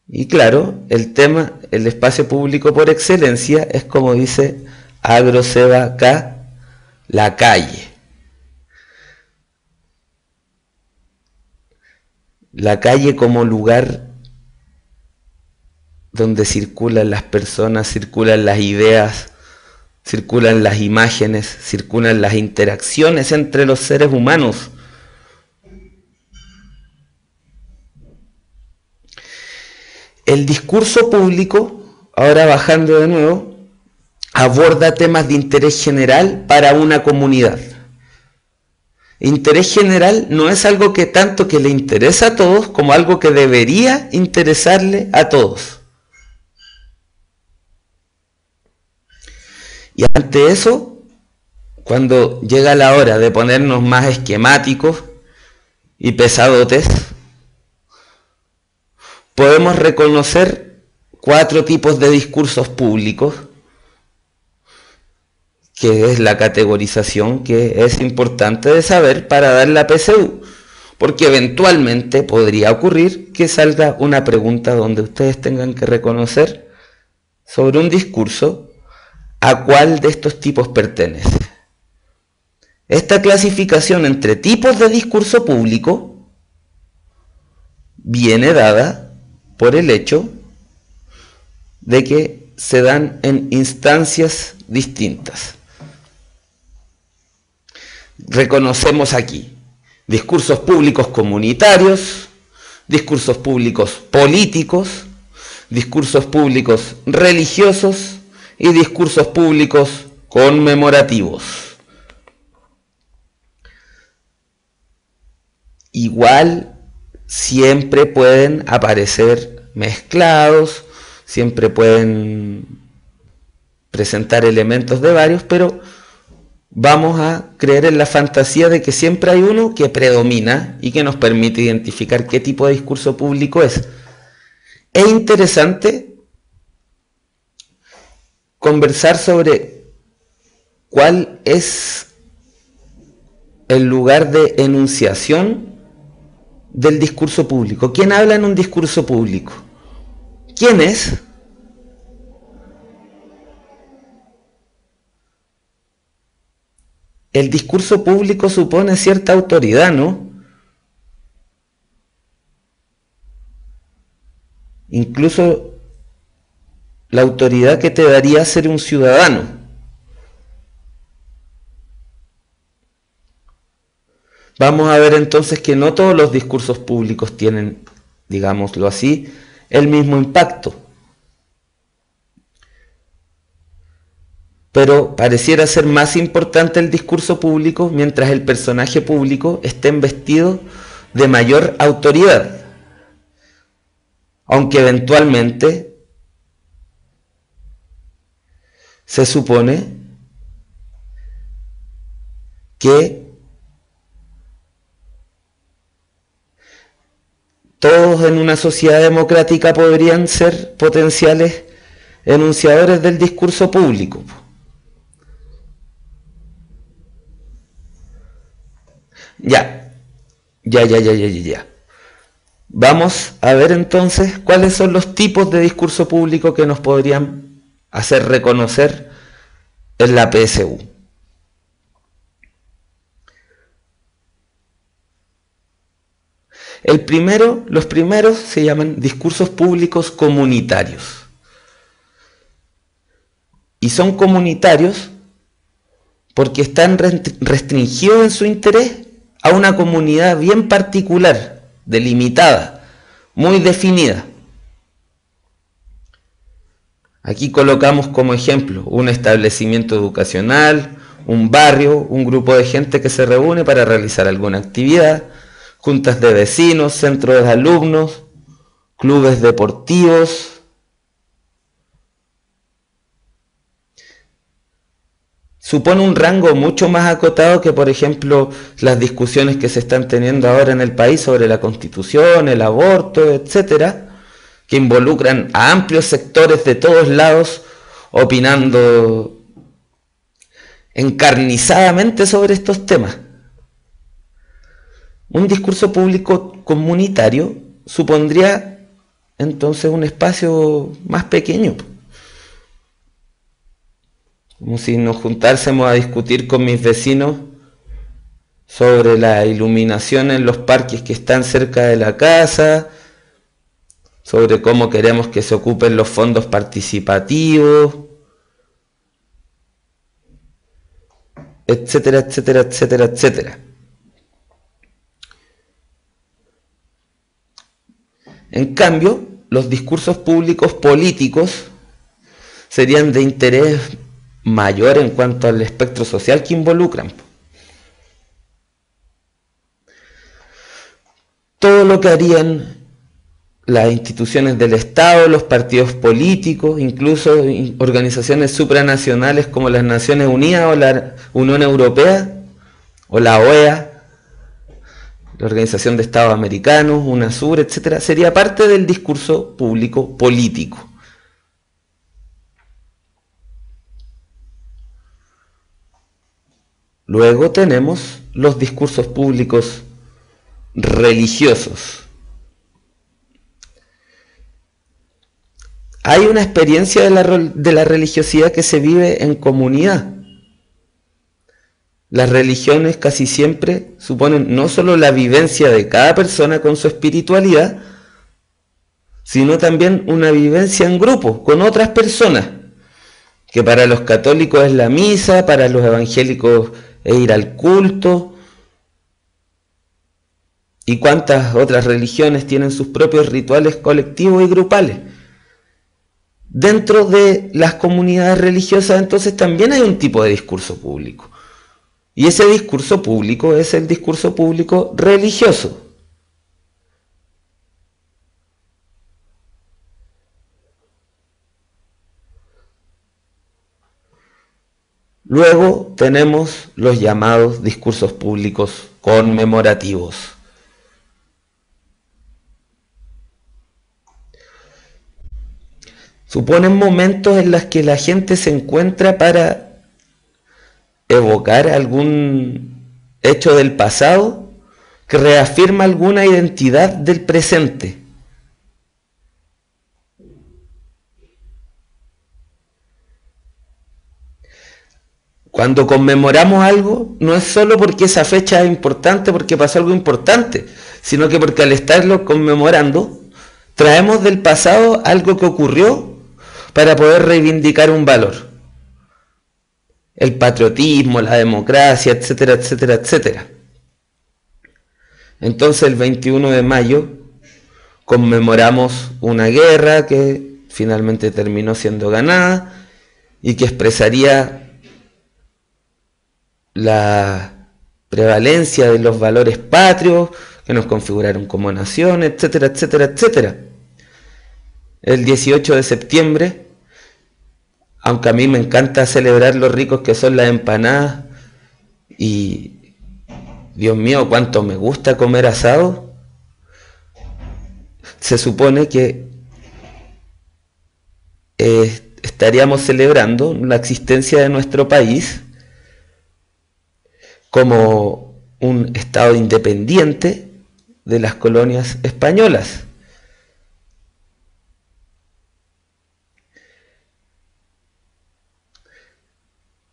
Y claro, el espacio público por excelencia es, como dice Agroseba acá, la calle. La calle como lugar donde circulan las personas, circulan las ideas, circulan las imágenes, circulan las interacciones entre los seres humanos. El discurso público, ahora bajando de nuevo, aborda temas de interés general para una comunidad. Interés general no es algo que tanto que le interesa a todos como algo que debería interesarle a todos. Y ante eso, cuando llega la hora de ponernos más esquemáticos y pesadotes, podemos reconocer 4 tipos de discursos públicos, que es la categorización que es importante de saber para dar la PSU, porque eventualmente podría ocurrir que salga una pregunta donde ustedes tengan que reconocer sobre un discurso a cuál de estos tipos pertenece. Esta clasificación entre tipos de discurso público viene dada por el hecho de que se dan en instancias distintas. Reconocemos aquí discursos públicos comunitarios, discursos públicos políticos, discursos públicos religiosos y discursos públicos conmemorativos. Igual siempre pueden aparecer mezclados, siempre pueden presentar elementos de varios, pero vamos a creer en la fantasía de que siempre hay uno que predomina y que nos permite identificar qué tipo de discurso público es. Es interesante conversar sobre cuál es el lugar de enunciación del discurso público. ¿Quién habla en un discurso público? ¿Quién es? El discurso público supone cierta autoridad, ¿no? Incluso la autoridad que te daría ser un ciudadano. Vamos a ver entonces que no todos los discursos públicos tienen, digámoslo así, el mismo impacto. Pero pareciera ser más importante el discurso público mientras el personaje público esté investido de mayor autoridad. Aunque eventualmente se supone que todos en una sociedad democrática podrían ser potenciales enunciadores del discurso público. Ya. Vamos a ver entonces cuáles son los tipos de discurso público que nos podrían hacer reconocer en la PSU. Los primeros se llaman discursos públicos comunitarios. Y son comunitarios porque están restringidos en su interés a una comunidad bien particular, delimitada, muy definida. Aquí colocamos como ejemplo un establecimiento educacional, un barrio, un grupo de gente que se reúne para realizar alguna actividad, juntas de vecinos, centros de alumnos, clubes deportivos. Supone un rango mucho más acotado que, por ejemplo, las discusiones que se están teniendo ahora en el país sobre la Constitución, el aborto, etcétera, que involucran a amplios sectores de todos lados opinando encarnizadamente sobre estos temas. Un discurso público comunitario supondría entonces un espacio más pequeño, como si nos juntásemos a discutir con mis vecinos sobre la iluminación en los parques que están cerca de la casa, sobre cómo queremos que se ocupen los fondos participativos, etcétera, etcétera, etcétera, etcétera. En cambio, los discursos públicos políticos serían de interés mayor en cuanto al espectro social que involucran. Todo lo que harían las instituciones del Estado, los partidos políticos, incluso organizaciones supranacionales como las Naciones Unidas o la Unión Europea o la OEA, la Organización de Estados Americanos, UNASUR, etcétera, sería parte del discurso público político. Luego tenemos los discursos públicos religiosos. Hay una experiencia de la religiosidad que se vive en comunidad. Las religiones casi siempre suponen no solo la vivencia de cada persona con su espiritualidad, sino también una vivencia en grupo, con otras personas, que para los católicos es la misa, para los evangélicos es ir al culto, y cuántas otras religiones tienen sus propios rituales colectivos y grupales. Dentro de las comunidades religiosas entonces también hay un tipo de discurso público, y ese discurso público es el discurso público religioso. Luego tenemos los llamados discursos públicos conmemorativos. Suponen momentos en los que la gente se encuentra para evocar algún hecho del pasado que reafirma alguna identidad del presente. Cuando conmemoramos algo, no es solo porque esa fecha es importante, porque pasó algo importante, sino que porque al estarlo conmemorando, traemos del pasado algo que ocurrió para poder reivindicar un valor. El patriotismo, la democracia, etcétera, etcétera, etcétera. Entonces el 21 de mayo conmemoramos una guerra que finalmente terminó siendo ganada y que expresaría la prevalencia de los valores patrios que nos configuraron como nación, etcétera, etcétera, etcétera. El 18 de septiembre, aunque a mí me encanta celebrar lo ricos que son las empanadas y Dios mío, cuánto me gusta comer asado, se supone que estaríamos celebrando la existencia de nuestro país como un estado independiente de las colonias españolas.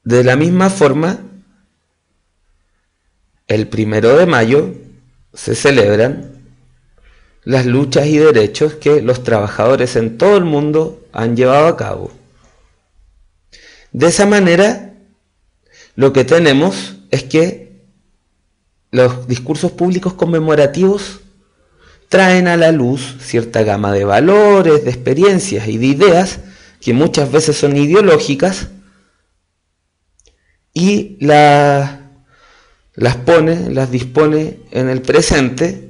De la misma forma, el 1 de mayo se celebran las luchas y derechos que los trabajadores en todo el mundo han llevado a cabo. De esa manera, lo que tenemos es que los discursos públicos conmemorativos traen a la luz cierta gama de valores, de experiencias y de ideas que muchas veces son ideológicas, y la las pone, las dispone en el presente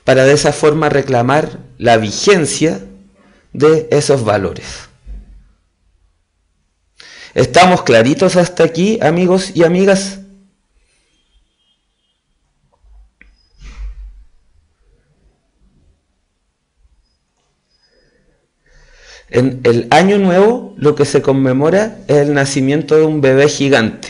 para de esa forma reclamar la vigencia de esos valores. ¿Estamos claritos hasta aquí, amigos y amigas? En el Año Nuevo lo que se conmemora es el nacimiento de un bebé gigante.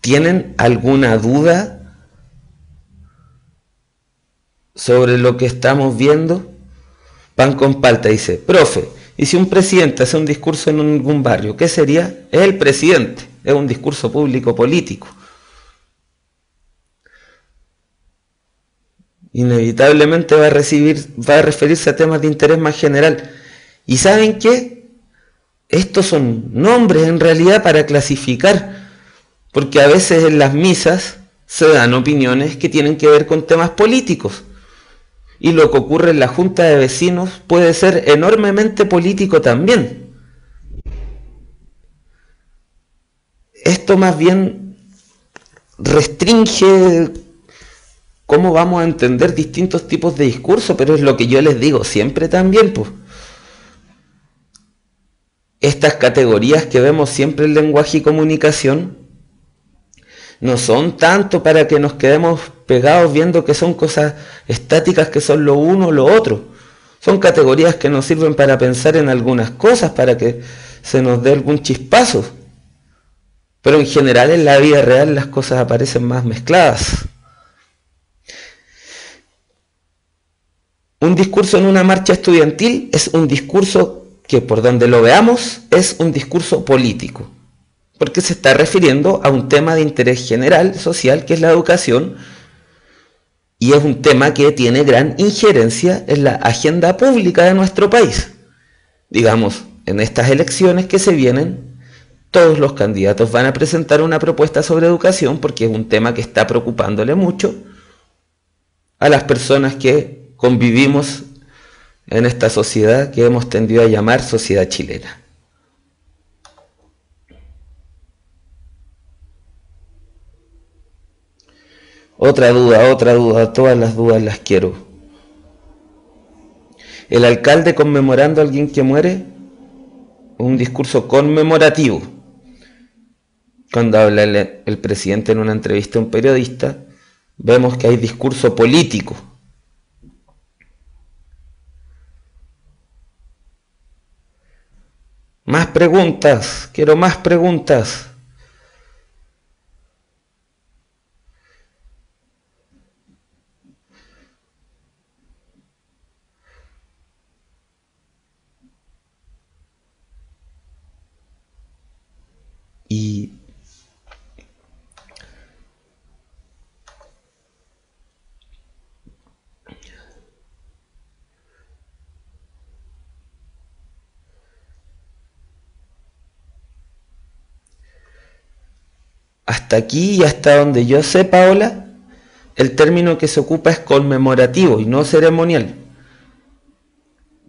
¿Tienen alguna duda sobre lo que estamos viendo? Pan con palta dice, profe, ¿y si un presidente hace un discurso en algún barrio, qué sería? Es el presidente, es un discurso público político. Inevitablemente va a referirse a temas de interés más general. ¿Y saben qué? Estos son nombres en realidad para clasificar, porque a veces en las misas se dan opiniones que tienen que ver con temas políticos. Y lo que ocurre en la junta de vecinos puede ser enormemente político también. Esto más bien restringe cómo vamos a entender distintos tipos de discurso, pero es lo que yo les digo siempre también, pues. Estas categorías que vemos siempre en lenguaje y comunicación no son tanto para que nos quedemos pegados viendo que son cosas estáticas que son lo uno o lo otro. Son categorías que nos sirven para pensar en algunas cosas, para que se nos dé algún chispazo. Pero en general en la vida real las cosas aparecen más mezcladas. Un discurso en una marcha estudiantil es un discurso que, por donde lo veamos, es un discurso político, porque se está refiriendo a un tema de interés general, social, que es la educación, y es un tema que tiene gran injerencia en la agenda pública de nuestro país. Digamos, en estas elecciones que se vienen, todos los candidatos van a presentar una propuesta sobre educación, porque es un tema que está preocupándole mucho a las personas que convivimos en esta sociedad que hemos tendido a llamar sociedad chilena. Otra duda, todas las dudas las quiero. El alcalde conmemorando a alguien que muere, un discurso conmemorativo. Cuando habla el presidente en una entrevista a un periodista, vemos que hay discurso político. Más preguntas, quiero más preguntas. Y hasta aquí y hasta donde yo sé, Paola, el término que se ocupa es conmemorativo y no ceremonial.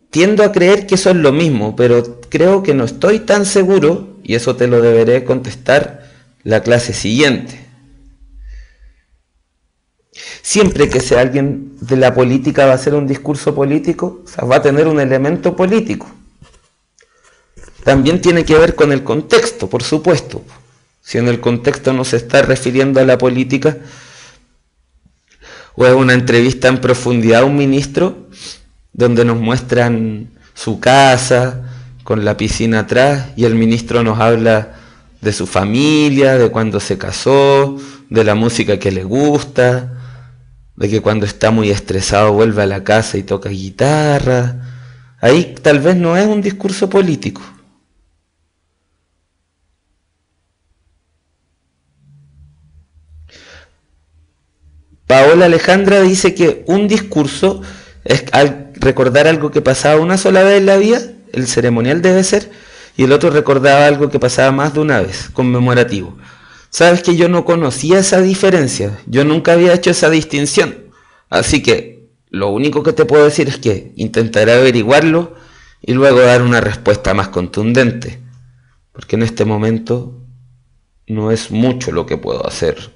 Tiendo a creer que son lo mismo, pero creo que no estoy tan seguro, y eso te lo deberé contestar la clase siguiente. Siempre que sea alguien de la política va a hacer un discurso político, o sea, va a tener un elemento político. También tiene que ver con el contexto, por supuesto. Si en el contexto no se está refiriendo a la política, o es una entrevista en profundidad a un ministro, donde nos muestran su casa, con la piscina atrás, y el ministro nos habla de su familia, de cuando se casó, de la música que le gusta, de que cuando está muy estresado vuelve a la casa y toca guitarra. Ahí tal vez no es un discurso político. Paola Alejandra dice que un discurso es recordar algo que pasaba una sola vez en la vida, el ceremonial debe ser, y el otro recordaba algo que pasaba más de una vez, conmemorativo. Sabes que yo no conocía esa diferencia, yo nunca había hecho esa distinción. Así que lo único que te puedo decir es que intentaré averiguarlo y luego dar una respuesta más contundente, porque en este momento no es mucho lo que puedo hacer.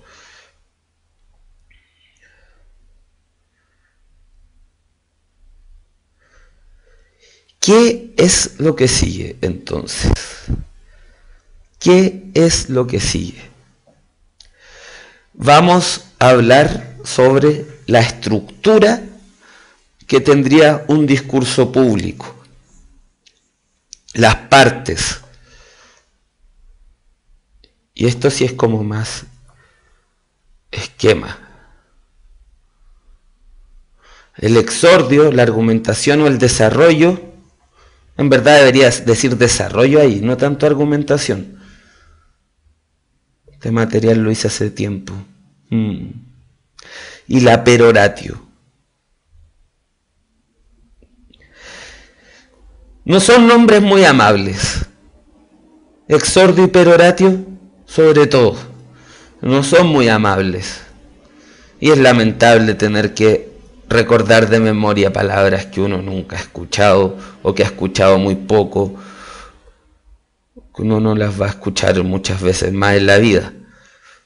¿Qué es lo que sigue entonces? ¿Qué es lo que sigue? Vamos a hablar sobre la estructura que tendría un discurso público, las partes. Y esto sí es como más esquema. El exordio, la argumentación o el desarrollo, en verdad deberías decir desarrollo ahí, no tanto argumentación. Este material lo hice hace tiempo. Y la peroratio. No son nombres muy amables. Exordio y peroratio, sobre todo, no son muy amables. Y es lamentable tener que recordar de memoria palabras que uno nunca ha escuchado o que ha escuchado muy poco, que uno no las va a escuchar muchas veces más en la vida.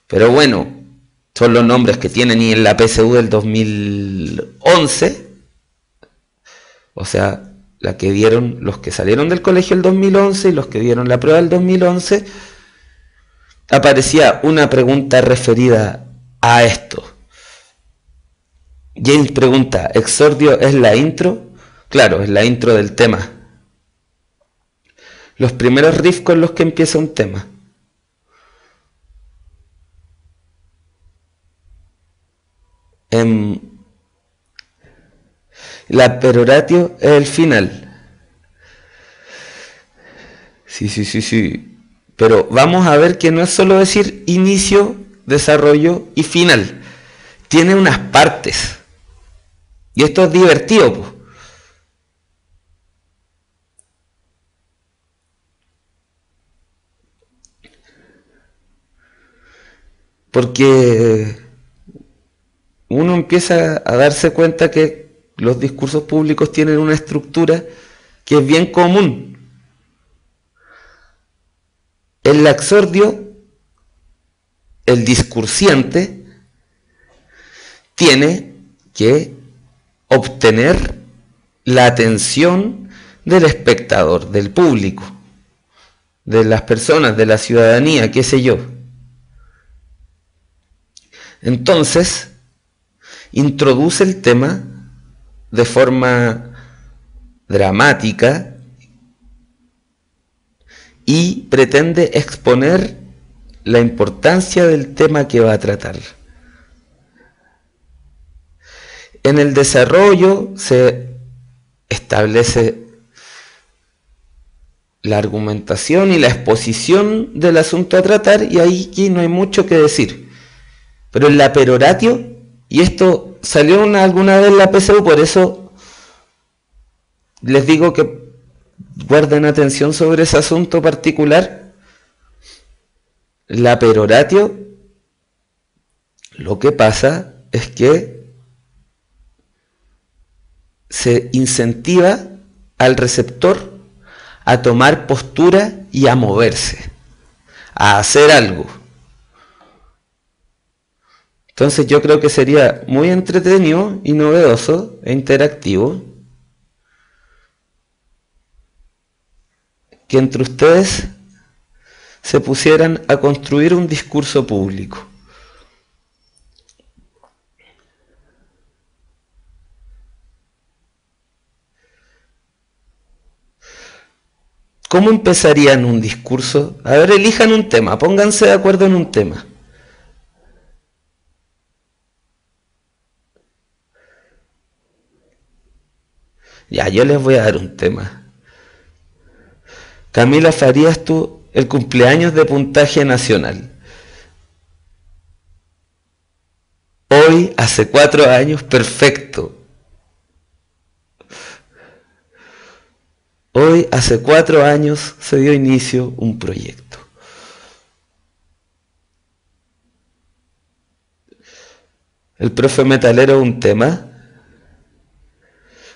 Pero bueno, son los nombres que tienen y en la PSU del 2011, o sea, la que dieron los que salieron del colegio el 2011 y los que dieron la prueba del 2011, aparecía una pregunta referida a esto. James pregunta, ¿exordio es la intro? Claro, es la intro del tema. Los primeros riffs con los que empieza un tema. La peroratio es el final. Sí. Pero vamos a ver que no es solo decir inicio, desarrollo y final. Tiene unas partes. Y esto es divertido, pues. Porque uno empieza a darse cuenta que los discursos públicos tienen una estructura que es bien común. El laxordio, el discursiente, tiene que obtener la atención del espectador, del público, de las personas, de la ciudadanía, qué sé yo. Entonces, introduce el tema de forma dramática y pretende exponer la importancia del tema que va a tratar. En el desarrollo se establece la argumentación y la exposición del asunto a tratar y ahí aquí no hay mucho que decir. Pero en la peroratio, y esto salió alguna vez en la PSU, por eso les digo que guarden atención sobre ese asunto particular. La peroratio, lo que pasa es que se incentiva al receptor a tomar postura y a moverse, a hacer algo. Entonces yo creo que sería muy entretenido y novedoso e interactivo que entre ustedes se pusieran a construir un discurso público. ¿Cómo empezarían un discurso? A ver, elijan un tema, pónganse de acuerdo en un tema. Ya, yo les voy a dar un tema. Camila Farías, tú, el cumpleaños de puntaje nacional. Hoy, hace 4 años, perfecto. Hoy, hace 4 años, se dio inicio un proyecto. El profe metalero es un tema,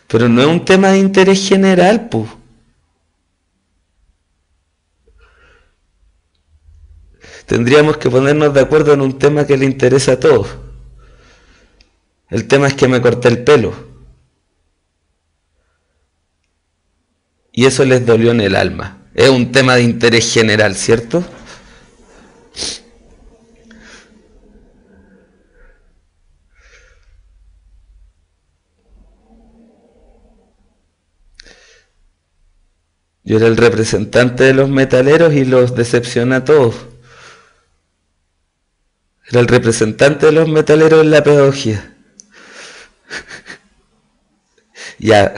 pero no es un tema de interés general, pues. Tendríamos que ponernos de acuerdo en un tema que le interesa a todos. El tema es que me corté el pelo. Y eso les dolió en el alma. Es un tema de interés general, ¿cierto? Yo era el representante de los metaleros y los decepcioné a todos. Era el representante de los metaleros en la pedagogía. Ya.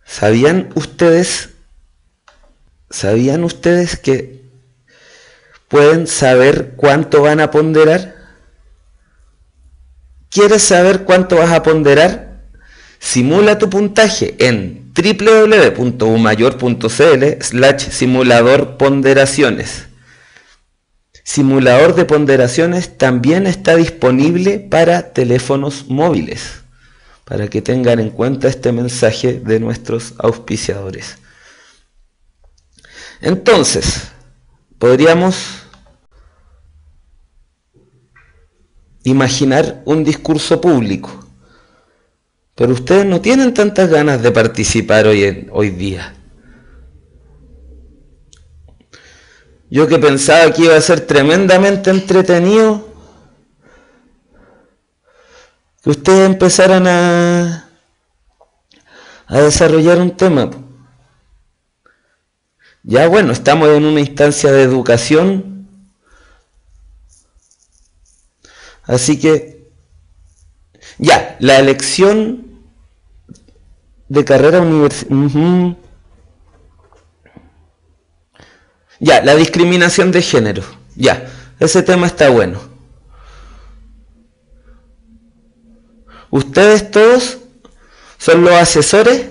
¿Sabían ustedes que pueden saber cuánto van a ponderar? ¿Quieres saber cuánto vas a ponderar? Simula tu puntaje en www.umayor.cl/simulador ponderaciones. Simulador de ponderaciones también está disponible para teléfonos móviles, para que tengan en cuenta este mensaje de nuestros auspiciadores. Entonces, podríamos imaginar un discurso público, pero ustedes no tienen tantas ganas de participar hoy día. Yo que pensaba que iba a ser tremendamente entretenido, que ustedes empezaran a desarrollar un tema. Ya bueno, estamos en una instancia de educación, así que ya, la elección de carrera universitaria. Ya, la discriminación de género. Ya, ese tema está bueno. Ustedes todos son los asesores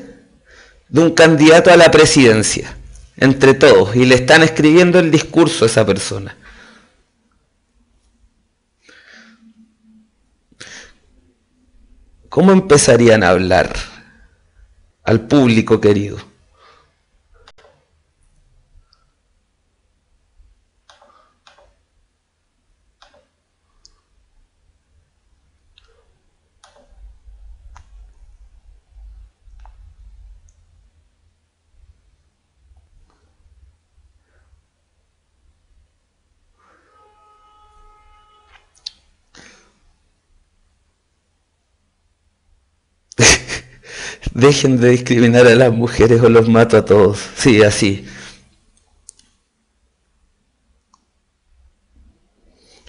de un candidato a la presidencia, entre todos, y le están escribiendo el discurso a esa persona. ¿Cómo empezarían a hablar al público querido? Dejen de discriminar a las mujeres o los mato a todos. Sí, así.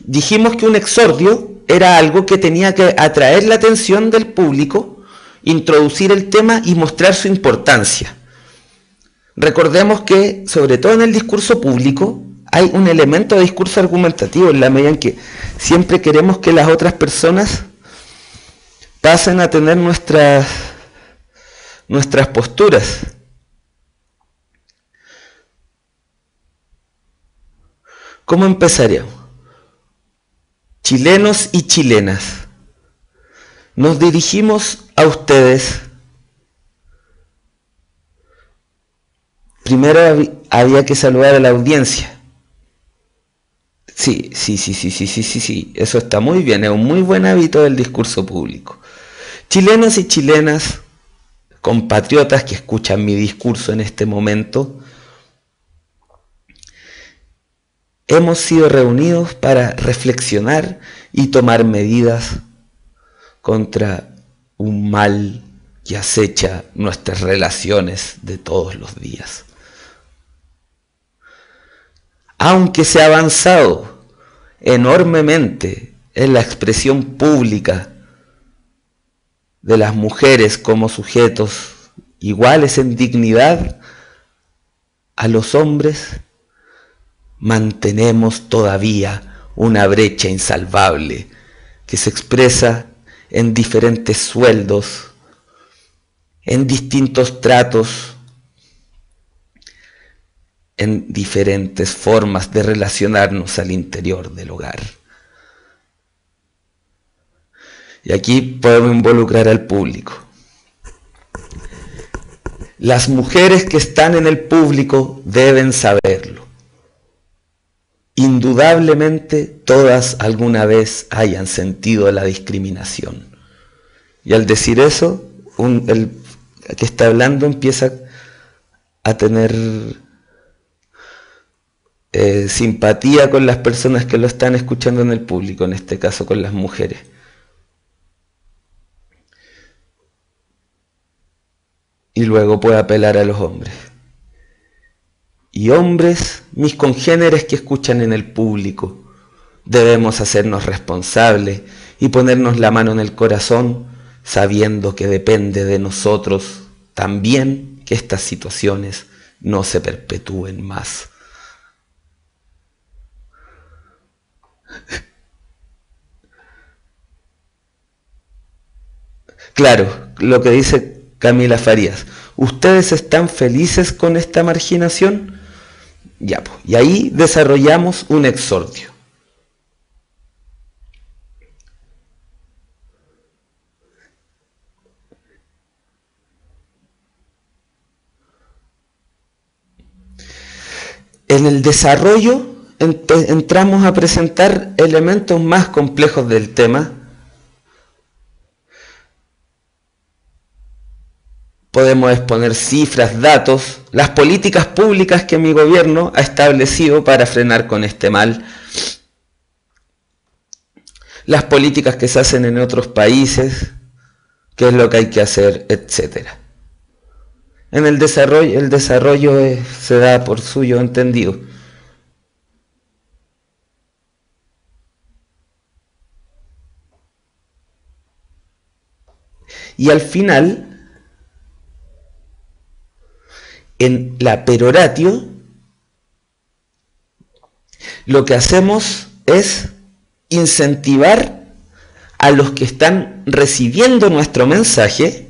Dijimos que un exordio era algo que tenía que atraer la atención del público, introducir el tema y mostrar su importancia. Recordemos que, sobre todo en el discurso público, hay un elemento de discurso argumentativo en la medida en que siempre queremos que las otras personas pasen a tener nuestras posturas. ¿Cómo empezaríamos? Chilenos y chilenas, nos dirigimos a ustedes. Primero había que saludar a la audiencia. Sí, eso está muy bien, es un muy buen hábito del discurso público. Chilenos y chilenas, compatriotas que escuchan mi discurso en este momento, hemos sido reunidos para reflexionar y tomar medidas contra un mal que acecha nuestras relaciones de todos los días. Aunque se ha avanzado enormemente en la expresión pública de las mujeres como sujetos iguales en dignidad a los hombres, mantenemos todavía una brecha insalvable que se expresa en diferentes sueldos, en distintos tratos, en diferentes formas de relacionarnos al interior del hogar. Y aquí podemos involucrar al público. Las mujeres que están en el público deben saberlo. Indudablemente todas alguna vez hayan sentido la discriminación. Y al decir eso, el que está hablando empieza a tener simpatía con las personas que lo están escuchando en el público, en este caso con las mujeres. Y luego puede apelar a los hombres. Y hombres, mis congéneres que escuchan en el público, debemos hacernos responsables y ponernos la mano en el corazón, sabiendo que depende de nosotros también que estas situaciones no se perpetúen más. Claro, lo que dice Camila Farías, ¿ustedes están felices con esta marginación? Ya, pues, y ahí desarrollamos un exordio. En el desarrollo entramos a presentar elementos más complejos del tema. Podemos exponer cifras, datos, las políticas públicas que mi gobierno ha establecido para frenar con este mal, las políticas que se hacen en otros países, qué es lo que hay que hacer, etc. En el desarrollo se da por suyo entendido. Y al final, en la peroratio, lo que hacemos es incentivar a los que están recibiendo nuestro mensaje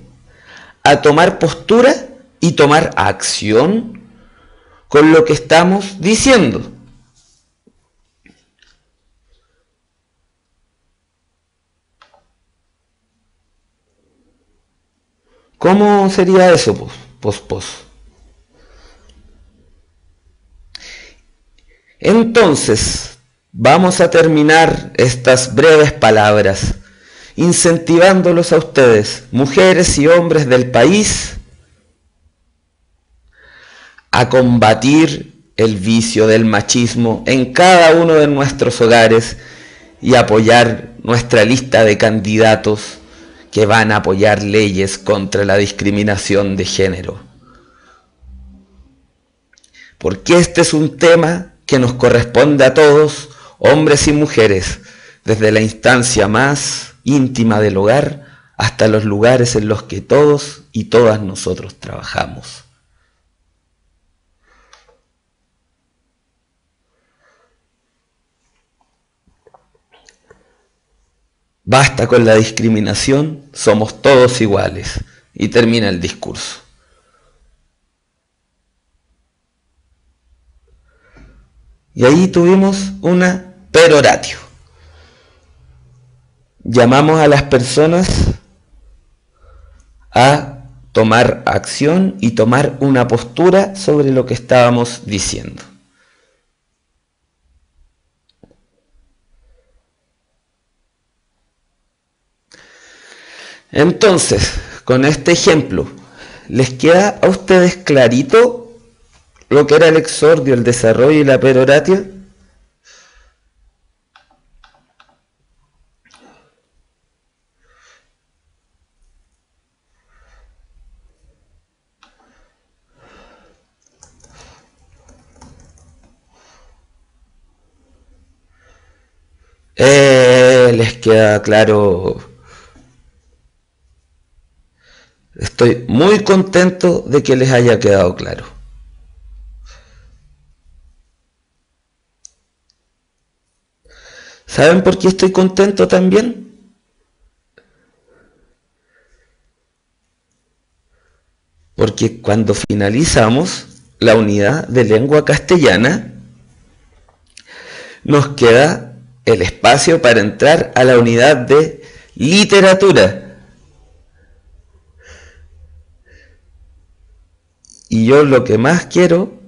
a tomar postura y tomar acción con lo que estamos diciendo. ¿Cómo sería eso? Entonces, vamos a terminar estas breves palabras incentivándolos a ustedes, mujeres y hombres del país, a combatir el vicio del machismo en cada uno de nuestros hogares y apoyar nuestra lista de candidatos que van a apoyar leyes contra la discriminación de género. Porque este es un tema que nos corresponde a todos, hombres y mujeres, desde la instancia más íntima del hogar hasta los lugares en los que todos y todas nosotros trabajamos. Basta con la discriminación, somos todos iguales. Y termina el discurso. Y ahí tuvimos una peroratio. Llamamos a las personas a tomar acción y tomar una postura sobre lo que estábamos diciendo. Entonces, con este ejemplo, ¿les queda a ustedes clarito lo que era el exordio, el desarrollo y la peroratio? Les queda claro. Estoy muy contento de que les haya quedado claro. ¿Saben por qué estoy contento también? Porque cuando finalizamos, la unidad de lengua castellana, nos queda el espacio para entrar a la unidad de literatura. Y yo lo que más quiero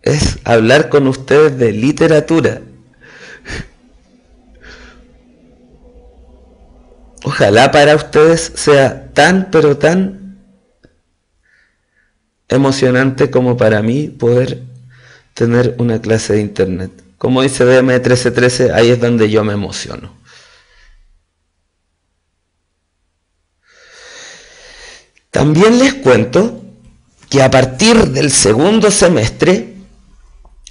es hablar con ustedes de literatura. Ojalá para ustedes sea tan, pero tan emocionante como para mí poder tener una clase de internet. Como dice DM1313, ahí es donde yo me emociono. También les cuento que a partir del segundo semestre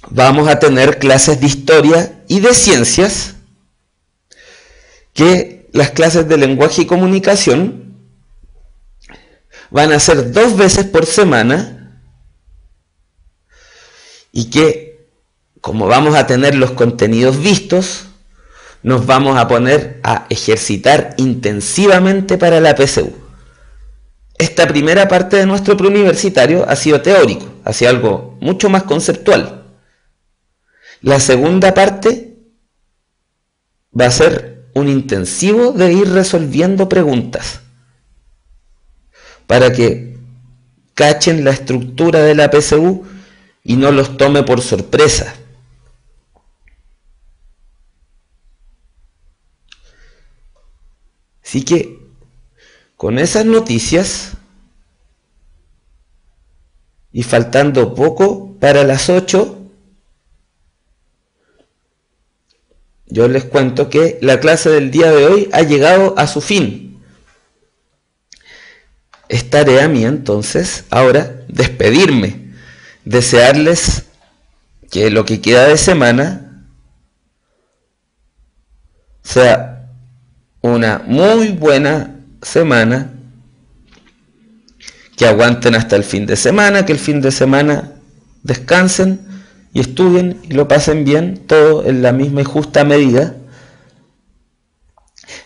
vamos a tener clases de historia y de ciencias, que las clases de lenguaje y comunicación van a ser 2 veces por semana, y que, como vamos a tener los contenidos vistos, nos vamos a poner a ejercitar intensivamente para la PSU. Esta primera parte de nuestro preuniversitario ha sido teórico, ha sido algo mucho más conceptual. La segunda parte va a ser un intensivo de ir resolviendo preguntas para que cachen la estructura de la PSU y no los tome por sorpresa. Así que, con esas noticias, y faltando poco para las 8, yo les cuento que la clase del día de hoy ha llegado a su fin. Es tarea mía entonces ahora despedirme, desearles que lo que queda de semana sea una muy buena semana, que aguanten hasta el fin de semana, que el fin de semana descansen y estudien y lo pasen bien, todo en la misma y justa medida,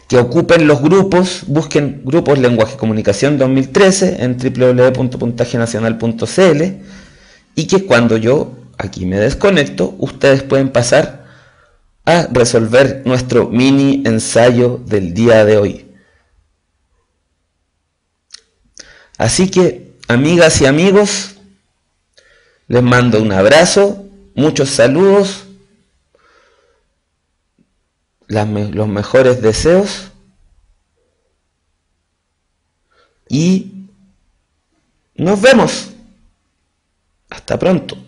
que ocupen los grupos, busquen grupos Lenguaje y Comunicación 2013 en www.puntajenacional.cl, y que cuando yo aquí me desconecto, ustedes pueden pasar a resolver nuestro mini ensayo del día de hoy. Así que, amigas y amigos, les mando un abrazo, muchos saludos, los mejores deseos, y nos vemos. Hasta pronto.